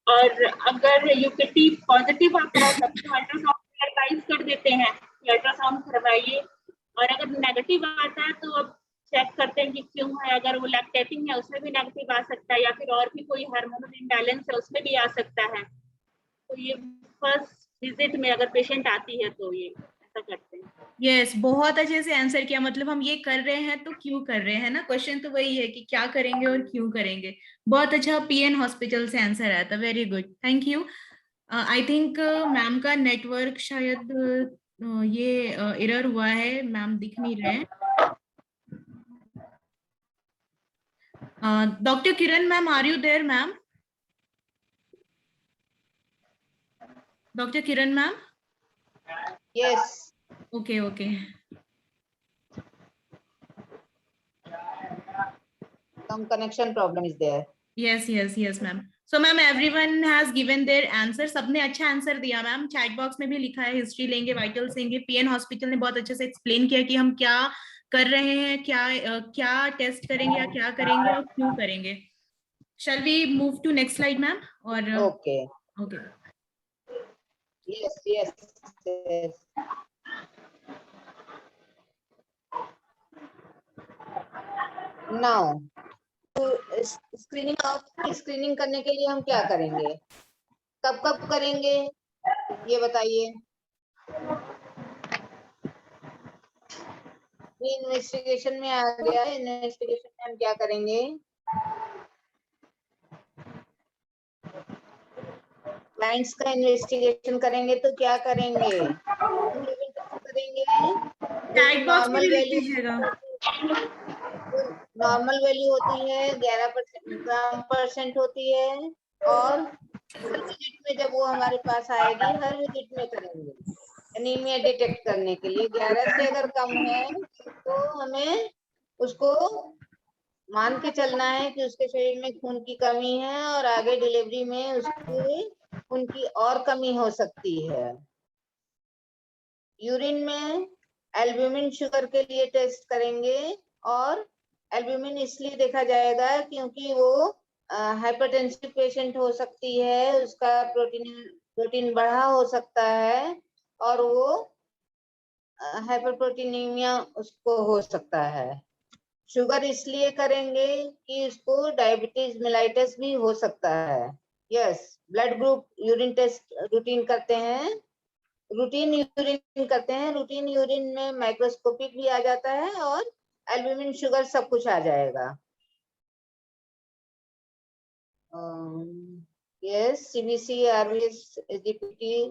और अगर यूपीटी पॉजिटिव आता है तब तो अल्ट्रासाउंड एडवाइज कर देते हैं कि अल्ट्रासाउंड करवाइए। और अगर नेगेटिव आता है तो अब चेक करते हैं कि क्यों है। अगर वो लैक्टेटिंग है उसमें भी नेगेटिव आ सकता है, या फिर और भी कोई हार्मोनल इम्बैलेंस है उसमें भी आ सकता है। तो ये फर्स्ट विजिट में अगर पेशेंट आती है तो ये ऐसा करते हैं। यस, बहुत अच्छे से आंसर किया। मतलब हम ये कर रहे हैं तो क्यों कर रहे हैं ना, क्वेश्चन तो वही है कि क्या करेंगे और क्यों करेंगे। बहुत अच्छा पीएन हॉस्पिटल से आंसर आया था, very good, thank you. I think ma'am का नेटवर्क शायद ये एरर हुआ है, मैम दिख नहीं रहे हैं। Doctor Kiran ma'am, are you there ma'am? Doctor Kiran ma'am? Yes. Okay, okay. Some connection problem is there. Yes, yes, yes, ma'am. So, ma'am, everyone has given their answer. सबने अच्छा आंसर दिया मैम। चैट बॉक्स में भी लिखा है history लेंगे, vitals लेंगे। PN hospital ने बहुत अच्छे से एक्सप्लेन किया कि हम क्या कर रहे हैं, क्या टेस्ट करेंगे या क्या करेंगे और क्यों करेंगे। Shall we move to next slide, ma'am? Or Okay. Okay. Yes, yes, yes. Now, screening करने के लिए हम क्या करेंगे, कब कब करेंगे, ये बताइए। इन्वेस्टिगेशन में आ गया। इन्वेस्टिगेशन में हम क्या करेंगे, क्लाइंट्स का इन्वेस्टिगेशन करेंगे तो क्या करेंगे, करेंगे नॉर्मल वैल्यू होती है 11% होती है। और हर विजिट में जब वो हमारे पास आएगी, हर विजिट में करेंगे एनीमिया डिटेक्ट करने के लिए। 11 से अगर कम है तो हमें उसको मान के चलना है कि उसके शरीर में खून की कमी है और आगे डिलीवरी में उसकी खून की और कमी हो सकती है। यूरिन में एल्ब्यूमिन शुगर के लिए टेस्ट करेंगे, और एल्ब्यूमिन इसलिए देखा जाएगा क्योंकि वो हाइपरटेंसिव पेशेंट हो सकती है, उसका प्रोटीन बढ़ा हो सकता है और वो हाइपरप्रोटीनीमिया उसको हो सकता है। शुगर इसलिए करेंगे कि उसको डायबिटीज मेलाइटिस भी हो सकता है। Yes, blood group urine test routine करते हैं, रूटीन यूरिन में माइक्रोस्कोपिक भी आ जाता है और एल्ब्यूमिन शुगर सब कुछ आ जाएगा। Yes, CBC, RBS, SGPT,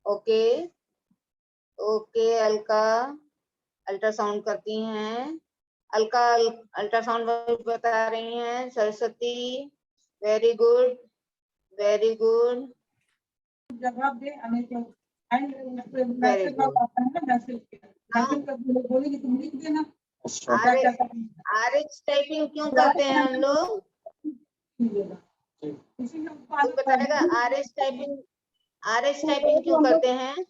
okay okay. Alka ultrasound करती हैं, अलका अल्ट्रासाउंड बता रही हैं। Saraswati, very good very good. जवाब दे आरएच टाइपिंग क्यों करते हैं हम लोग, कुछ बताएगा? आरएच टाइपिंग क्यों करते हैं?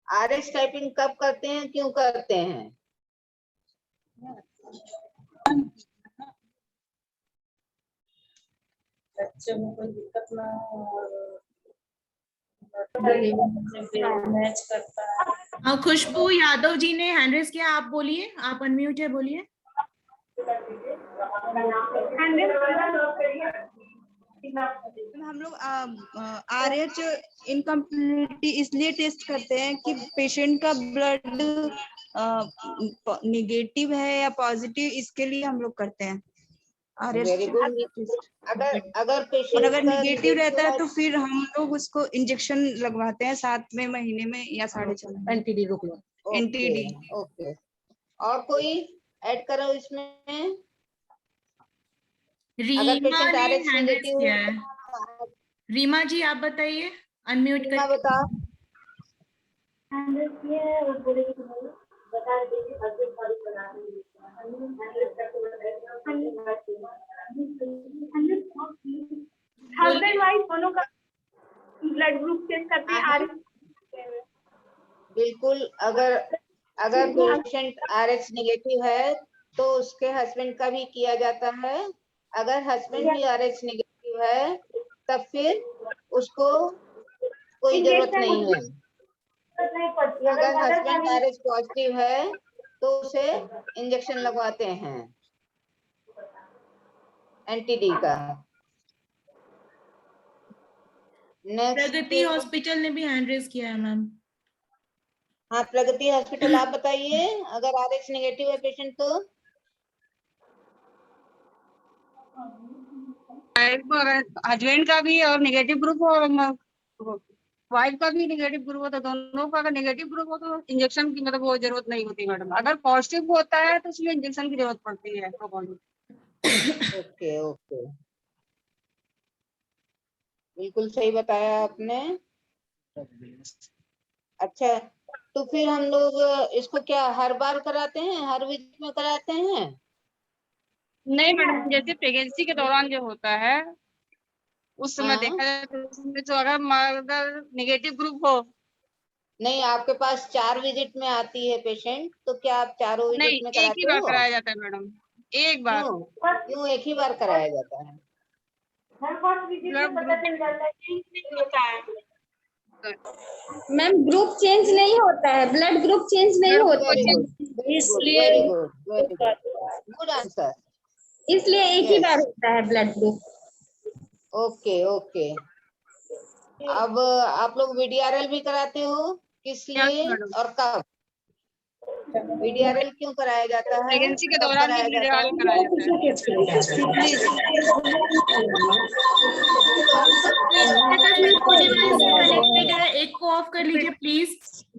आरएच टाइपिंग कब करते हैं, क्यों करते हैं? बच्चों में कोई दिक्कत ना मैच करता है। खुशबू यादव जी ने हैंड रेज किया, आप बोलिए, आप अनम्यूट है, बोलिए। हम लोग आरएच इनकम्प्लीटिटी इसलिए टेस्ट करते हैं कि पेशेंट का ब्लड निगेटिव है या पॉजिटिव, इसके लिए हम लोग करते हैं। Very good. अगर और पेशेंट अगर निगेटिव रहता है तो फिर हम लोग उसको इंजेक्शन लगवाते हैं 7वें महीने में या 6.5 एनटीडी रोक लो। एनटीडी। ओके। और कोई ऐड करो इसमें? रीमा पेशेंट ने RH हैंड रेज नेगेटिव किया है। रीमा जी आप बताइए, अनम्यूट कर। बता। हस्बैंड वाइफ दोनों का ब्लड ग्रुप चेक करते हैं। बिल्कुल। अगर पेशेंट RH नेगेटिव है तो उसके हस्बैंड का भी किया जाता है। अगर हस्बैंड भी RH नेगेटिव है तब फिर उसको कोई जरूरत नहीं है। अगर हस्बैंड RH पॉजिटिव है तो उसे इंजेक्शन लगवाते हैं एनटीडी का। प्रगति हॉस्पिटल ने भी हैंड रेज किया है मैम। हाँ, प्रगति हॉस्पिटल आप बताइए, अगर RH नेगेटिव है पेशेंट तो? हस्बैंड का भी और नेगेटिव ग्रुप हो, वाइफ का भी नेगेटिव ग्रुप हो, तो दोनों का अगर नेगेटिव ग्रुप हो तो इंजेक्शन की मतलब वो जरूरत नहीं होती मैडम। अगर पॉजिटिव होता है तो उसमें इंजेक्शन की जरूरत पड़ती है। ओके ओके, बिल्कुल सही बताया आपने। अच्छा, तो फिर हम लोग इसको क्या हर बार कराते हैं, हर विजिट में कराते हैं? नहीं मैडम, जैसे प्रेगनेंसी के दौरान जो होता है उस समय देखा जाए तो उसमें तो अगर नेगेटिव ग्रुप हो। नहीं, आपके पास 4 विजिट में आती है पेशेंट, तो क्या आप चारों विजिट में कराते हो? एक ही बार कराया जाता है मैडम, एक बार। क्यों एक ही बार कराया जाता है? मैम ग्रुप चेंज नहीं होता है, ब्लड ग्रुप चेंज नहीं होता है, इसलिए गुड आंसर। इसलिए एक ही बार होता है ब्लड ग्रुप। Okay okay. अब आप लोग VDRL भी कराते हो, किस लिए और कब? VDRL क्यों कराया जाता है? प्रेगनेंसी के दौरान ही VDRL कराया जाता है। एक को ऑफ कर लीजिए प्लीज।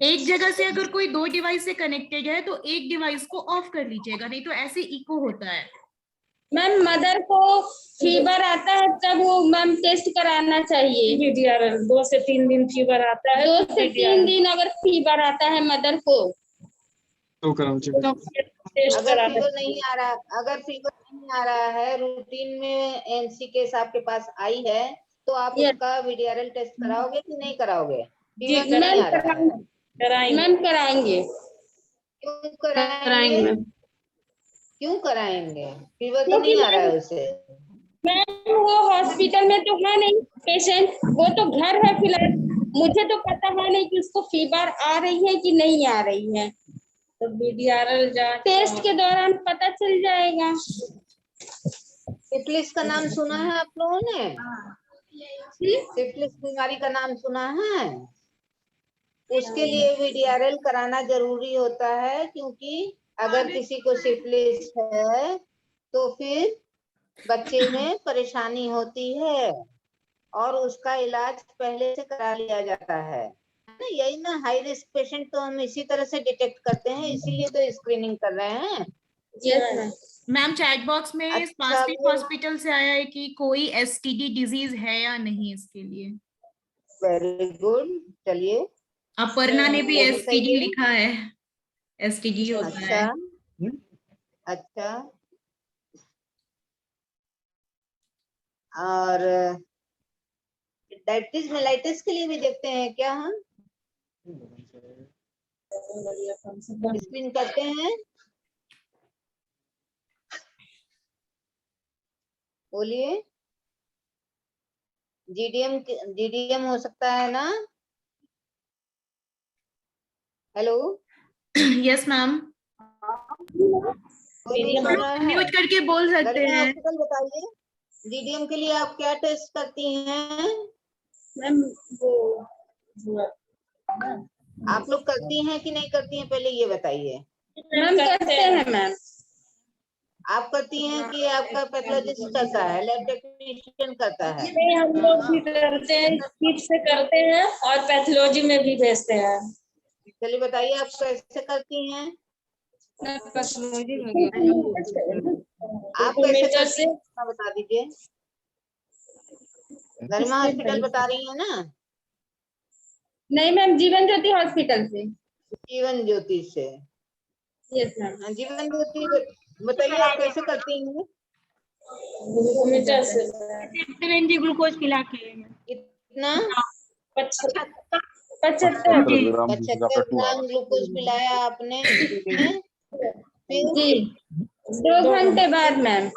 एक जगह से अगर कोई 2 डिवाइस से कनेक्टेड है तो एक डिवाइस को ऑफ कर लीजिएगा, नहीं तो ऐसे इको होता है। मैम मदर को फीवर आता है तब वो मैम टेस्ट कराना चाहिए। VDRL 2 से 3 दिन फीवर आता है, 2 से 3 दिन अगर फीवर आता है मदर को तो कराओ चेक। अगर फीवर नहीं आ रहा है, रूटीन में NC केस आपके पास आई है, तो आप उसका VDRL टेस्ट कराओगे कि नहीं कराओगे? फीवर नहीं आ रहा है मैम कराएंगे। क्यों कराएंगे? क्यों कराएंगे? फीवर तो नहीं आ रहा है उसे। मैम वो हॉस्पिटल में तो है नहीं पेशेंट, वो तो घर है फिलहाल, मुझे तो पता है नहीं कि उसको फीवर आ रही है कि नहीं आ रही है। तो VDRL टेस्ट के दौरान पता चल जाएगा। सिफिलिस का नाम सुना है आप लोगों ने? सिफिलिस बीमारी का नाम सुना है? उसके लिए VDRL कराना जरूरी होता है, क्योंकि अगर किसी को सिफिलिस है तो फिर बच्चे में परेशानी होती है और उसका इलाज पहले से करा लिया जाता है। यही ना, हाई रिस्क पेशेंट तो हम इसी तरह से डिटेक्ट करते हैं, इसीलिए तो स्क्रीनिंग कर रहे हैं। मैम चैट बॉक्स में स्पास्टिक हॉस्पिटल से आया है कि कोई STD डिजीज है या नहीं इसके लिए। वेरी गुड, चलिए। अपर्णा ने भी STD लिखा है, STD होता है। अच्छा, और डायबिटीज मेलाइटिस के लिए भी देखते हैं क्या हम? स्क्रीन करते हैं, बोलिए। GDM हो सकता है ना? हेलो, यस मैम, म्यूट करके बोल सकते हैं। हॉस्पिटल बताइए, GDM के लिए आप क्या टेस्ट करती हैं? मैम वो आप लोग करती हैं कि नहीं करती हैं, पहले ये बताइए। मैम करते हैं मैम। आप करती हैं कि आपका पैथोलॉजिस्ट करता है, लैब टेक्नीशियन करता है? नहीं, हम लोग भी करते हैं, स्किप से करते हैं और पैथोलॉजी में भी भेजते हैं। चलिए बताइए आप कैसे करती हैं? आप कैसे करती हैं बता दीजिए। गरिमा हॉस्पिटल बता रही है ना? नहीं मैम, जीवन ज्योति हॉस्पिटल से। जीवन ज्योति से? Yes ma'am. जीवन ज्योति बताइए आप कैसे करती हैं? मीटर से ग्लूकोज पिला के कितना? 75 ग्राम ग्लूकोज पिलाया आपने? जी 2 घंटे बाद मैम।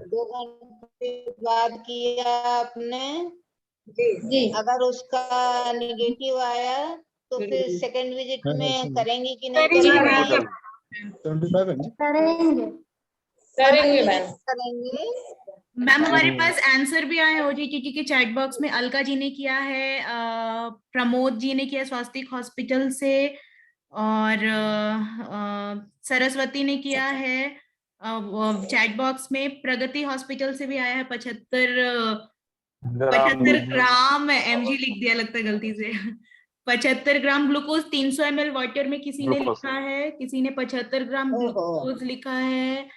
2 घंटे बाद किया आपने? जी। अगर उसका नेगेटिव आया तो फिर सेकंड विजिट में करेंगी कि नहीं करेंगे? करेंगे मैम। करेंगे। मैम हमारे पास आंसर भी आए ओजीटीटी के चैट बॉक्स में। अलका जी ने किया है, प्रमोद जी ने किया स्वास्तिक हॉस्पिटल से, और सरस्वती ने किया है चैट बॉक्स में। प्रगति हॉस्पिटल से भी आया है 75 ग्राम एमजी लिख दिया लगता है गलती से। 75 ग्राम ग्लूकोज 300 ml वाटर में किसी ने लिखा है, किसी ने 75 ग्राम ग्लूकोज लिखा है।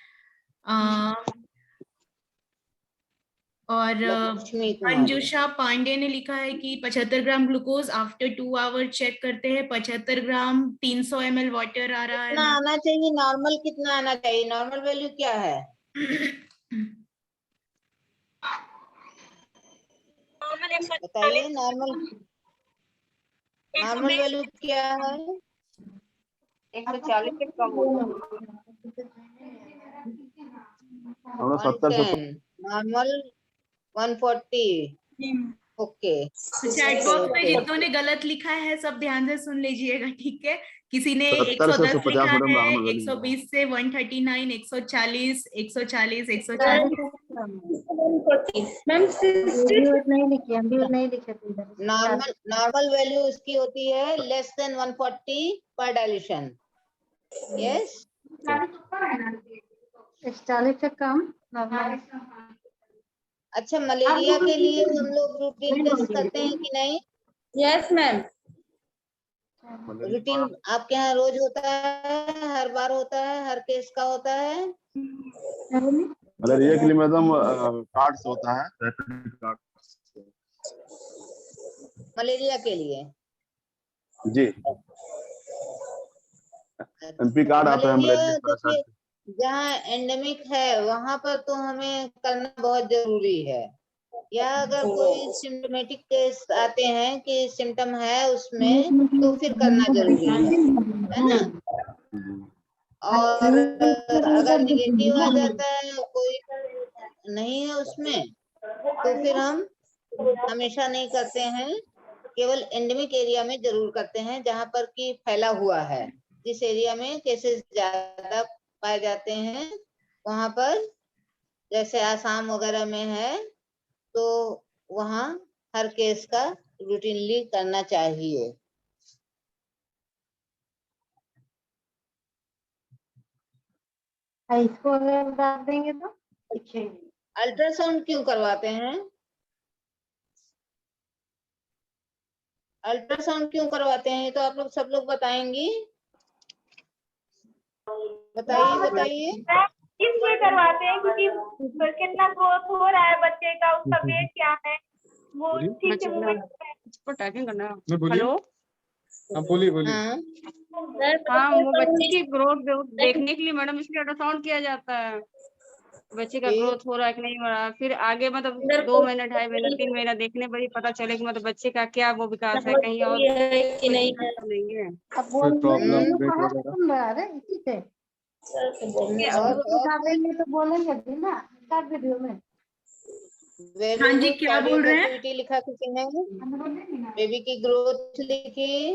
और अंजुषा पांडे ने लिखा है कि 75 gram glucose after 2 hour check करते हैं। 75 ग्राम 300 ml वाटर आ रहा है। कितना आना चाहिए नॉर्मल? कितना आना चाहिए नॉर्मल वैल्यू क्या है? बताइए नॉर्मल वैल्यू क्या है? 140 से कम होगा। नॉर्मल 140। ओके। चैट बॉक्स में जितनों ने गलत लिखा है सब ध्यान से सुन लीजिएगा, ठीक है? किसी ने 110 लिखा है, 120 से 139, 140, 140, 140। नॉर्मल वैल्यू उसकी होती है लेस देन 140 पर डाइल्यूशन। यस, 40 से कम। अच्छा, मलेरिया के लिए हम लोग रूटीन टेस्ट करते हैं कि नहीं? Yes ma'am. रूटीन आपके यहाँ रोज होता है, हर बार होता है, हर केस का होता है? मलेरिया के लिए मैडम कार्ड्स होता है, रैपिड कार्ड। मलेरिया के लिए जी एमपी कार्ड आता है मलेरिया। जहाँ एंडेमिक है वहां पर तो हमें करना बहुत जरूरी है। या अगर कोई सिम्टोमेटिक केस आते हैं कि सिम्टम है उसमें, तो फिर करना जरूरी है ना? और अगर निगेटिव आ जाता है, कोई नहीं है उसमें, तो फिर हम हमेशा नहीं करते हैं, केवल एंडेमिक एरिया में जरूर करते हैं जहाँ पर कि फैला हुआ है। जिस एरिया में केसेस ज्यादा पाए जाते हैं वहां पर, जैसे आसाम वगैरह में है, तो वहाँ हर केस का रूटीनली करना चाहिए। इसको अगर डाल देंगे तो अल्ट्रासाउंड क्यों करवाते हैं? अल्ट्रासाउंड क्यों करवाते हैं तो आप लोग सब लोग बताएंगी? बताइए। इसलिए करवाते हैं क्योंकि कितना ग्रोथ हो रहा है बच्चे का, उसका वेट क्या है, वो ठीक से हेलो, बोलिए। हाँ, वो बच्चे की ग्रोथ देखने के लिए मैडम इसलिए अल्ट्रासाउंड किया जाता है, बच्चे का ग्रोथ हो रहा है कि नहीं हो रहा है। फिर आगे मतलब 2 महीना, 2.5 महीना, 3 महीना देखने पर ही पता चले कि मतलब बच्चे का क्या वो विकास है, कहीं और कि नहीं है। तो बोलेंगे ना वीडियो में। हाँ जी, क्या बोल रहे हैं? लिखा किसी ने? बेबी की ग्रोथ लिखी।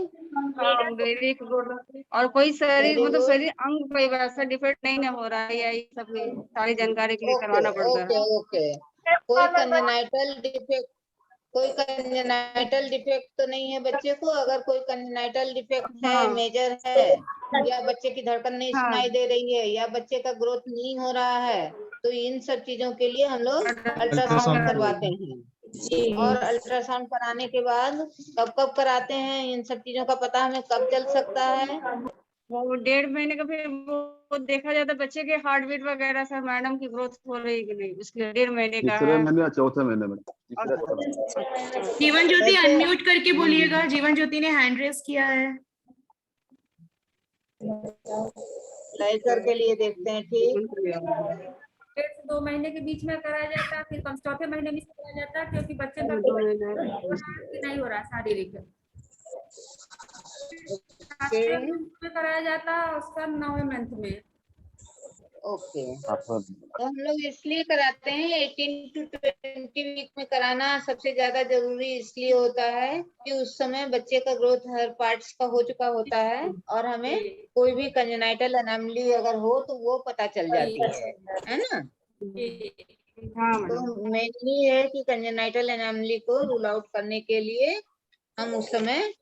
हाँ, बेबी की ग्रोथ और कोई शरीर मतलब शरीर अंग कोई वैसा डिफेक्ट नहीं ना हो रहा है, यही सब सारी जानकारी के लिए करवाना पड़ता है। ओके। कोई कंजेनाइटल डिफेक्ट कोई कंजेनाइटल डिफेक्ट तो नहीं है बच्चे को? अगर कोई कंजेनाइटल डिफेक्ट है, मेजर है, या बच्चे की धड़कन नहीं सुनाई दे रही है, या बच्चे का ग्रोथ नहीं हो रहा है, तो इन सब चीजों के लिए हम लोग अल्ट्रासाउंड करवाते हैं। और अल्ट्रासाउंड कराने के बाद कब कब कराते हैं, इन सब चीजों का पता हमें कब चल सकता है? वो 1.5 महीने का फिर वो देखा जाता है बच्चे के हार्ट बीट वगैरह से मैडम की ग्रोथ हो रही कि नहीं, उसके 1.5 महीने का तीसरे है। महीने या चौथे महीने में। जीवन ज्योति अनम्यूट करके बोलिएगा। जीवन ज्योति ने हैंड रेस किया है। लेजर के लिए देखते हैं, ठीक। 1.5 से 2 महीने के बीच में कराया जाता है, फिर चौथे महीने में कराया जाता है, क्योंकि बच्चे का नहीं हो रहा शारीरिक में कराया जाता है उसका 9वें मंथ में। ओके, तो हम लोग इसलिए कराते हैं 18 to 20 वीक में कराना सबसे ज्यादा जरूरी इसलिए होता है कि उस समय बच्चे का ग्रोथ हर पार्ट्स का हो चुका होता है और हमें कोई भी कंजेनाइटल एनोमली अगर हो तो वो पता चल जाती है ना। तो मेनली है कि कंजेनाइटल एनोमली को रूल आउट करने के लिए हम उस समय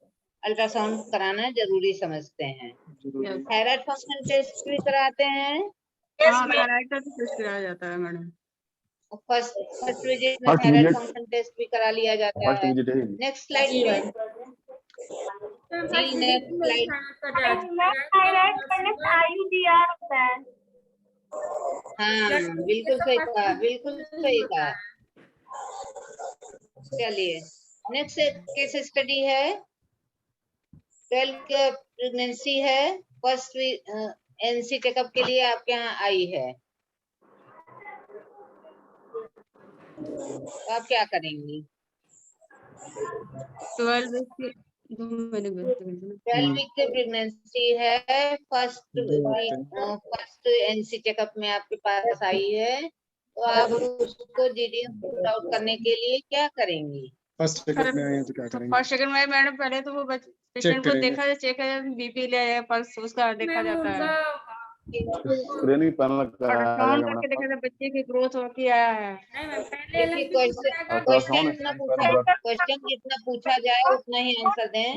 अल्ट्रासाउंड कराना जरूरी समझते हैं। थायराइड फंक्शन टेस्ट भी कराते हैं। थायराइड का टेस्ट कराया जाता है मैडम। फर्स्ट विजिट में थायराइड फंक्शन टेस्ट भी करा लिया जाता है। Next slide please. Next slide. Thyroid करने से IUDR होता है। हाँ बिल्कुल सही कहा, बिल्कुल सही कहा। चलिए नेक्स्ट केस स्टडी है 12 का प्रेगनेंसी है। फर्स्ट NC चेकअप के लिए आपके यहाँ आई है, तो आप क्या करेंगी? 12 वीक की प्रेगनेंसी है। फर्स्ट NC चेकअप में आपके पास आई है, तो आप उसको GDM रूल आउट करने के लिए क्या करेंगी? फर्स्ट चेकअप में आए तो क्या करेंगे? फर्स्ट सेकंड में मैडम पहले तो वो पेशेंट को देखा जाए, चेक बीपी ले पल्स उसका देखा जाता है। स्क्रीनिंग पैनल अल्ट्रासाउंड करके देखा जाए बच्चे की ग्रोथ हो क्या है। क्वेश्चन जितना पूछा जाए उतना ही आंसर दें।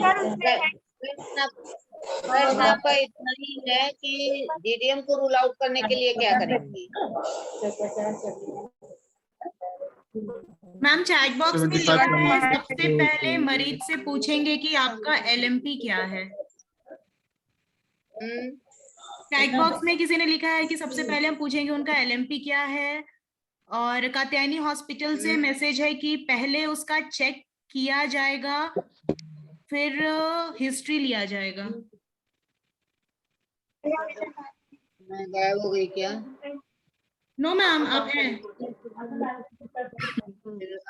प्रश्न आपका इतना ही है कि GDM को रूल आउट करने के लिए क्या करेंगी? मैम चैट बॉक्स में लिखा है सबसे पहले मरीज से पूछेंगे कि आपका LMP क्या है। चैट बॉक्स में किसी ने लिखा है कि सबसे पहले हम पूछेंगे उनका LMP क्या है। और कात्यायनी हॉस्पिटल से मैसेज है कि पहले उसका चेक किया जाएगा फिर हिस्ट्री लिया जाएगा। गायब हो गई क्या? नो मैम अब है।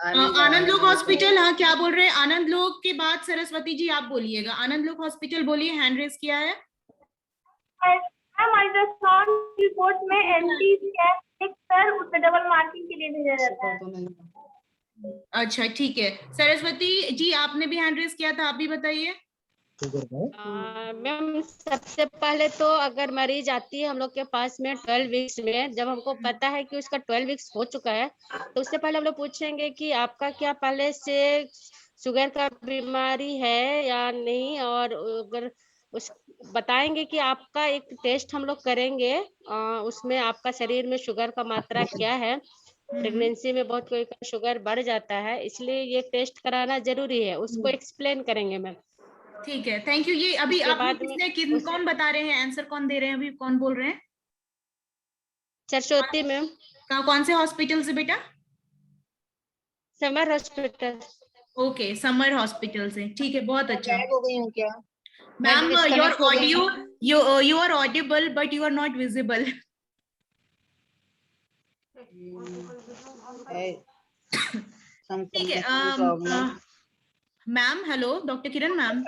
आनंद लोक हॉस्पिटल, हाँ क्या बोल रहे हैं? आनंद लोक के बाद सरस्वती जी आप बोलिएगा। आनंद लोक हॉस्पिटल बोलिए, हैंड रेस किया है। अल्ट्रासाउंड रिपोर्ट में NT स्कैन सर उसे डबल मार्किंग के लिए भेजा जाता है। अच्छा ठीक है, सरस्वती जी आपने भी हैंड रेस किया था, आप भी बताइए। मैम सबसे पहले तो अगर मरीज आती है हम लोग के पास में 12 वीक्स में, जब हमको पता है कि उसका 12 वीक्स हो चुका है तो उससे पहले हम लोग पूछेंगे कि आपका क्या पहले से शुगर का बीमारी है या नहीं, और अगर उस बताएंगे कि आपका एक टेस्ट हम लोग करेंगे उसमें आपका शरीर में शुगर का मात्रा क्या है। प्रेगनेंसी में बहुत कोई का शुगर बढ़ जाता है, इसलिए ये टेस्ट कराना जरूरी है, उसको एक्सप्लेन करेंगे मैम। ठीक है, थैंक यू। ये अभी आपने कौन बता रहे हैं, आंसर कौन दे रहे हैं, अभी कौन बोल रहे हैं? सरस्वती मैम। कौन से हॉस्पिटल से बेटा? Summer hospital. Okay, summer hospital से, ठीक है, बहुत अच्छा। हो गई हूँ क्या ma'am? Your audio, you are audible but you are not visible. ठीक है ma'am. Hello doctor Kiran ma'am.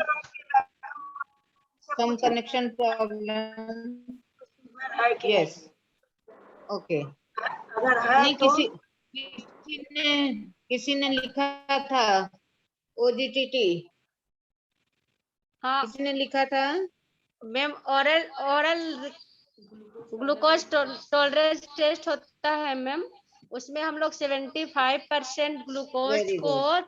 Some connection problem. Yes. Okay. नहीं किसी ने लिखा था OGTT। हाँ किसी ने लिखा था ma'am oral glucose tolerance test होता है मैम, उसमें हम लोग 75% ग्लूकोज Very को good.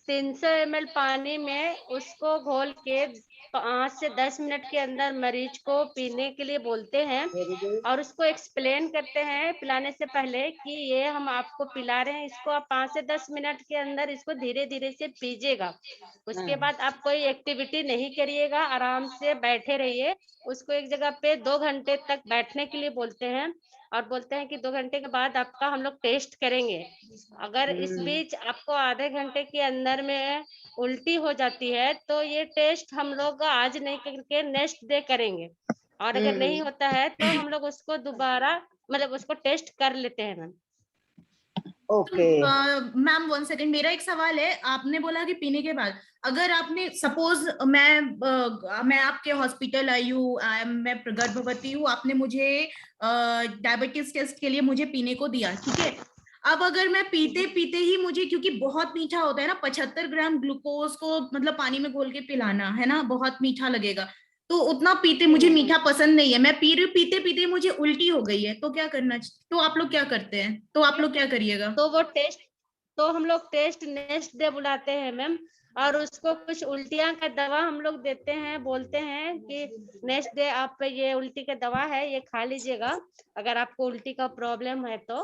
300 ml पानी में उसको घोल के 5 से 10 मिनट के अंदर मरीज को पीने के लिए बोलते हैं Very good. और उसको एक्सप्लेन करते हैं पिलाने से पहले कि ये हम आपको पिला रहे हैं, इसको आप 5 से 10 मिनट के अंदर इसको धीरे धीरे से पीजिएगा। उसके बाद आप कोई एक्टिविटी नहीं करिएगा, आराम से बैठे रहिए। उसको एक जगह पे 2 घंटे तक बैठने के लिए बोलते हैं और बोलते हैं कि 2 घंटे के बाद आपका हम लोग टेस्ट करेंगे। अगर इस बीच आपको आधे घंटे के अंदर में उल्टी हो जाती है तो ये टेस्ट हम लोग आज नहीं करके नेक्स्ट डे करेंगे, और अगर नहीं होता है तो हम लोग उसको दोबारा मतलब उसको टेस्ट कर लेते हैं मैम। ओके मैम 1 सेकंड, मेरा एक सवाल है। आपने बोला कि पीने के बाद, अगर आपने सपोज मैं आपके हॉस्पिटल आई हूँ, मैं गर्भवती हूँ, आपने मुझे डायबिटीज टेस्ट के लिए मुझे पीने को दिया, ठीक है। अब अगर मैं पीते पीते ही मुझे, क्योंकि बहुत मीठा होता है ना, 75 ग्राम ग्लूकोज को मतलब पानी में घोल के पिलाना है ना, बहुत मीठा लगेगा, तो उतना पीते मुझे मीठा पसंद नहीं है, मैं पी रही, पीते पीते मुझे उल्टी हो गई है, तो क्या करना चाहिए? तो आप लोग क्या करते हैं? तो आप लोग क्या करिएगा? तो वो टेस्ट, तो हम लोग टेस्ट नेक्स्ट डे बुलाते हैं मैम, और उसको कुछ उल्टियां का दवा हम लोग देते हैं, बोलते हैं कि नेक्स्ट डे आप ये उल्टी का दवा है, ये खा लीजिएगा अगर आपको उल्टी का प्रॉब्लम है तो।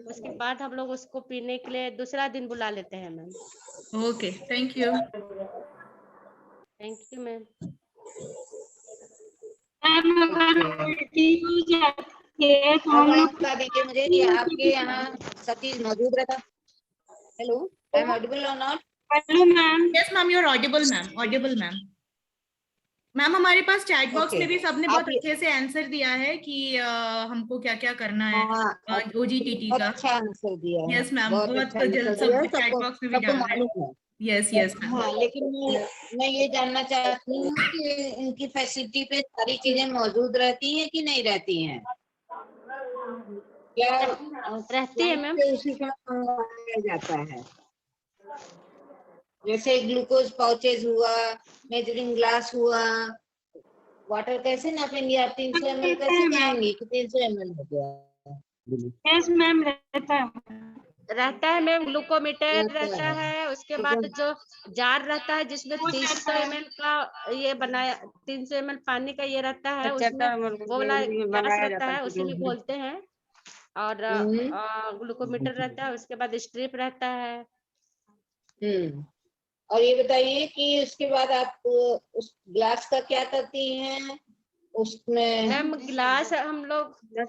उसके बाद हम लोग उसको पीने के लिए दूसरा दिन बुला लेते हैं ma'am. Okay, thank you. Thank you ma'am. बता दीजिए मुझे कि आपके यहाँ सब चीज मौजूद रहता। हेलो, आई एम ऑडिबल और not? Hello ma'am. Yes ma'am, you are audible ma'am, audible ma'am. Ma'am हमारे पास चैट बॉक्स में भी सबने बहुत अच्छे से आंसर दिया है कि हमको क्या क्या करना है ओजीटीटी का। अच्छा आंसर दिया है। यस मैम, बहुत बहुत अच्छा जल्द आंसर दिया है, सब चैट बॉक्स में भी सबको डाल मालूम है। Yes yes ma'am. हाँ, लेकिन मैं ये जानना चाहती हूँ कि इनकी फैसिलिटी पे सारी चीजें मौजूद रहती हैं कि नहीं रहती हैं? क्या रहती है मैम? उसी का मंगाया जाता है? जैसे ग्लूकोज पाउचेज हुआ, मेजरिंग ग्लास हुआ, वाटर कैसे नापेंगे आप? 300 ml कैसे कहेंगे कि 300 ml हो गया? यस मैम, रहता है मैम, ग्लूकोमीटर रहता है। उसके बाद जो जार रहता है जिसमें 300 ml का ये बनाया, 300 ml पानी का ये रहता है, उसमें वो वाला ग्लास रहता है, उसी में घोलते हैं। और ग्लूकोमीटर रहता है, उसके बाद स्ट्रिप रहता है। और ये बताइए कि उसके बाद आप उस ग्लास का क्या करती हैं? उसमें मैम ग्लास हम लोग मैम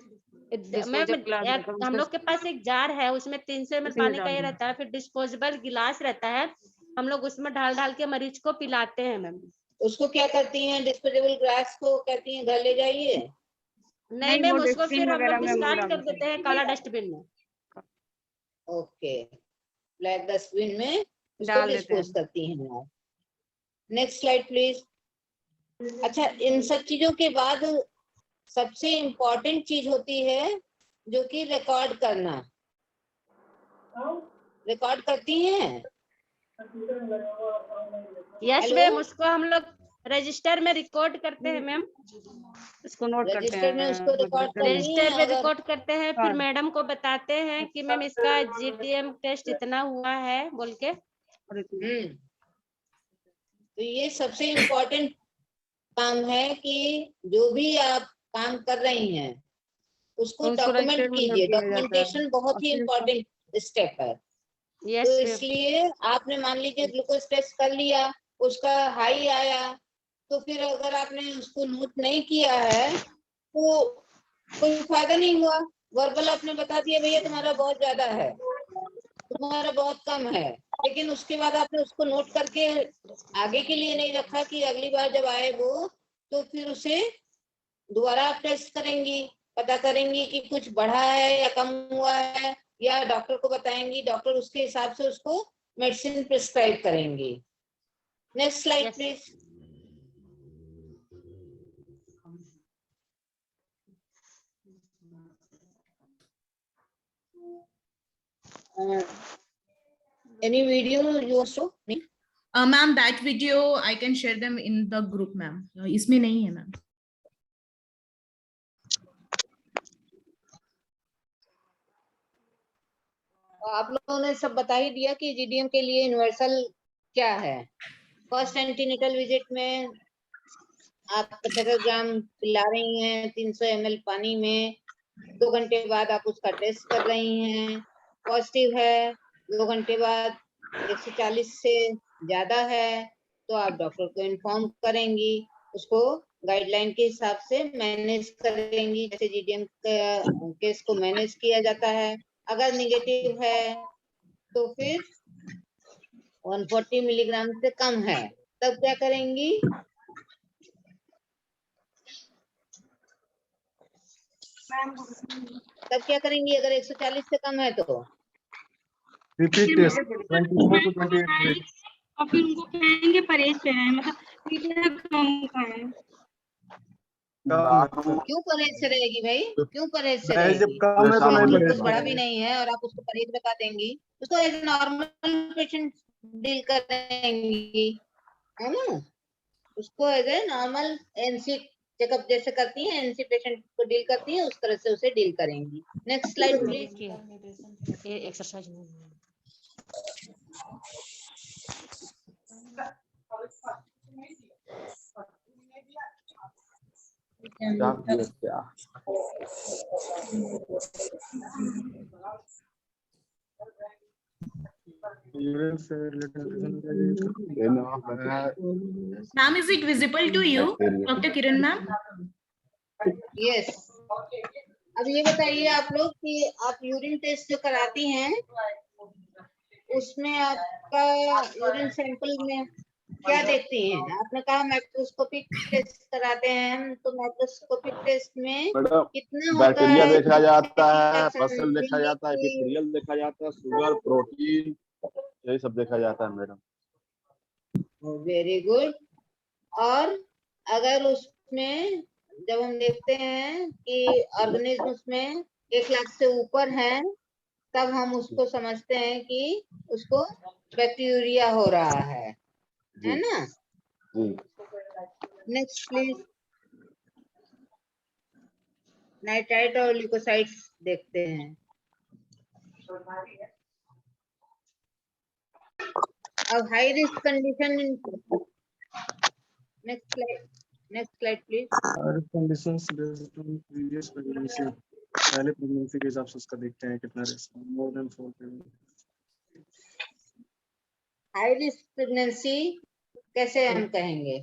हम लोग के पास एक जार है, उसमें 300 ml पानी का ये रहता है, फिर डिस्पोजेबल गिलास रहता है, हम लोग उसमें ढाल ढाल के मरीज को पिलाते हैं मैम। उसको क्या करती हैं? डिस्पोजेबल ग्लास को कहती हैं घर ले जाइए? नहीं मैम, उसको फिर हम लोग डिस्कार्ड कर देते हैं काला डस्टबिन में। ओके, ब्लैक डस्टबिन में उसको डिस्पोज करती हैं आप। Next slide please. अच्छा, इन सब चीजों के बाद सबसे इम्पोर्टेंट चीज होती है जो कि रिकॉर्ड करना। रिकॉर्ड करती हैं? यस मैम, उसको हम लोग रजिस्टर में रिकॉर्ड करते हैं मैम। इसको नोट करते हैं, रजिस्टर में उसको रिकॉर्ड रजिस्टर में रिकॉर्ड करते हैं, फिर मैडम को बताते हैं कि मैम इसका जीटीएम टेस्ट इतना हुआ है बोल के। तो ये सबसे इम्पोर्टेंट काम है कि जो भी आप काम कर रही हैं उसको डॉक्यूमेंट कीजिए। डॉक्यूमेंटेशन बहुत ही इम्पोर्टेंट स्टेप है। तो इसलिए आपने मान लीजिए ग्लूकोज टेस्ट कर लिया, उसका हाई आया, तो फिर अगर आपने उसको नोट नहीं किया है तो कोई फायदा नहीं हुआ। वर्बल आपने बता दिया भैया तुम्हारा बहुत ज्यादा है, तुम्हारा बहुत कम है, लेकिन उसके बाद आपने उसको नोट करके आगे के लिए नहीं रखा कि अगली बार जब आए वो तो फिर उसे दोबारा आप टेस्ट करेंगी, पता करेंगी कि कुछ बढ़ा है या कम हुआ है, या डॉक्टर को बताएंगी, डॉक्टर उसके हिसाब से उसको मेडिसिन प्रिस्क्राइब करेंगी। Next slide please. Any video you want to show me? Ma'am, that video I can share them in the group, ma'am. इसमें नहीं है ma'am. आप लोगों ने सब बता ही दिया कि जीडीएम के लिए यूनिवर्सल क्या है। फर्स्ट एंटीनेटल विजिट में आप 75 ग्राम पिला रही हैं 300 ml पानी में, 2 घंटे बाद आप उसका टेस्ट कर रही हैं, पॉजिटिव है, 2 घंटे बाद 140 से ज्यादा है तो आप डॉक्टर को इन्फॉर्म करेंगी, उसको गाइडलाइन के हिसाब से मैनेज करेंगी, जैसे जीडीएम केस को मैनेज किया जाता है। अगर निगेटिव है तो फिर 140 मिलीग्राम से कम है तब क्या करेंगी? तब क्या करेंगी अगर 140 से कम है तो? Repeat test 24 to 28 days। और फिर उनको कहेंगे परहेज करें, मतलब मीठा कम खाएं। क्यों परहेज से रहेगी भाई? क्यों परहेज से रहेगी? जब कम है तो नहीं कुछ परहेज बड़ा भी नहीं है और आप उसको परहेज बता देंगी, उसको एज नॉर्मल पेशेंट डील करेंगी, है ना? उसको as a normal ANC checkup जैसे करती हैं, एनसी पेशेंट को डील करती हैं, उस तरह से उसे डील करेंगी। Next slide please. ये एक्सरसाइज क्या Ma'am, is it visible to you, Dr. Kiran ma'am? Yes. अब ये बताइए आप लोग कि आप यूरिन टेस्ट जो कराती हैं उसमें आपका यूरिन सैंपल में क्या देखती हैं? आपने कहा माइक्रोस्कोपिक टेस्ट कराते हैं हम, तो माइक्रोस्कोपिक टेस्ट में कितना होता बैक्टीरिया है? देखा जाता है, फसल देखा जाता है, एपिथेलियल देखा जाता है, शुगर, प्रोटीन, यही सब देखा जाता है मैडम। Very good. और अगर उसमें जब हम देखते हैं कि ऑर्गेनिज्म उसमें 1 लाख से ऊपर है तब हम उसको समझते हैं कि उसको बैक्टीरिया हो रहा है ना? Next please. नाइट्राइट और ल्यूकोसाइट्स देखते हैं। अब high risk condition, next slide please. Conditions previous pregnancy, पहले प्रेगनेंसी के हिसाब से उसका देखते हैं कितना risk, more than 4। High risk pregnancy कैसे हम कहेंगे?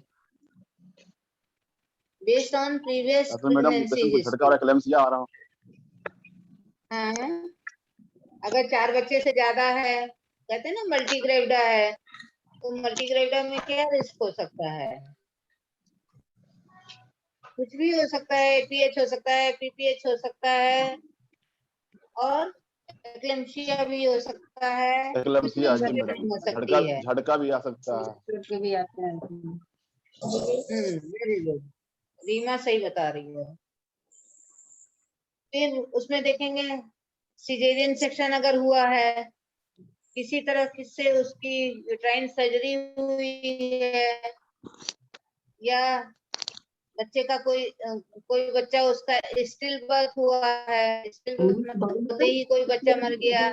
Based on previous pregnancy. झटका और एक्लेम्सिया आ रहा। हाँ, अगर 4 बच्चे से ज्यादा है, कहते हैं ना मल्टीग्रेविडा है, तो मल्टीग्रेविडा में क्या रिस्क हो सकता है? कुछ भी हो सकता है, पीएच हो सकता है, पीपीएच हो सकता है और एक्लेम्सिया भी हो सकता है। एक्लेम्सिया हो सकती है, झटका भी आ सकता है। झटके भी आते हैं। वेरी गुड, रीमा सही बता रही है। फिर उसमें देखेंगे सिजेरियन सेक्शन अगर हुआ है, किसी तरह से उसकी यूट्राइन सर्जरी हुई है, या बच्चे का कोई बच्चा उसका स्टिल बर्थ हुआ है, स्टिल बर्थ मतलब होते ही कोई बच्चा मर गया,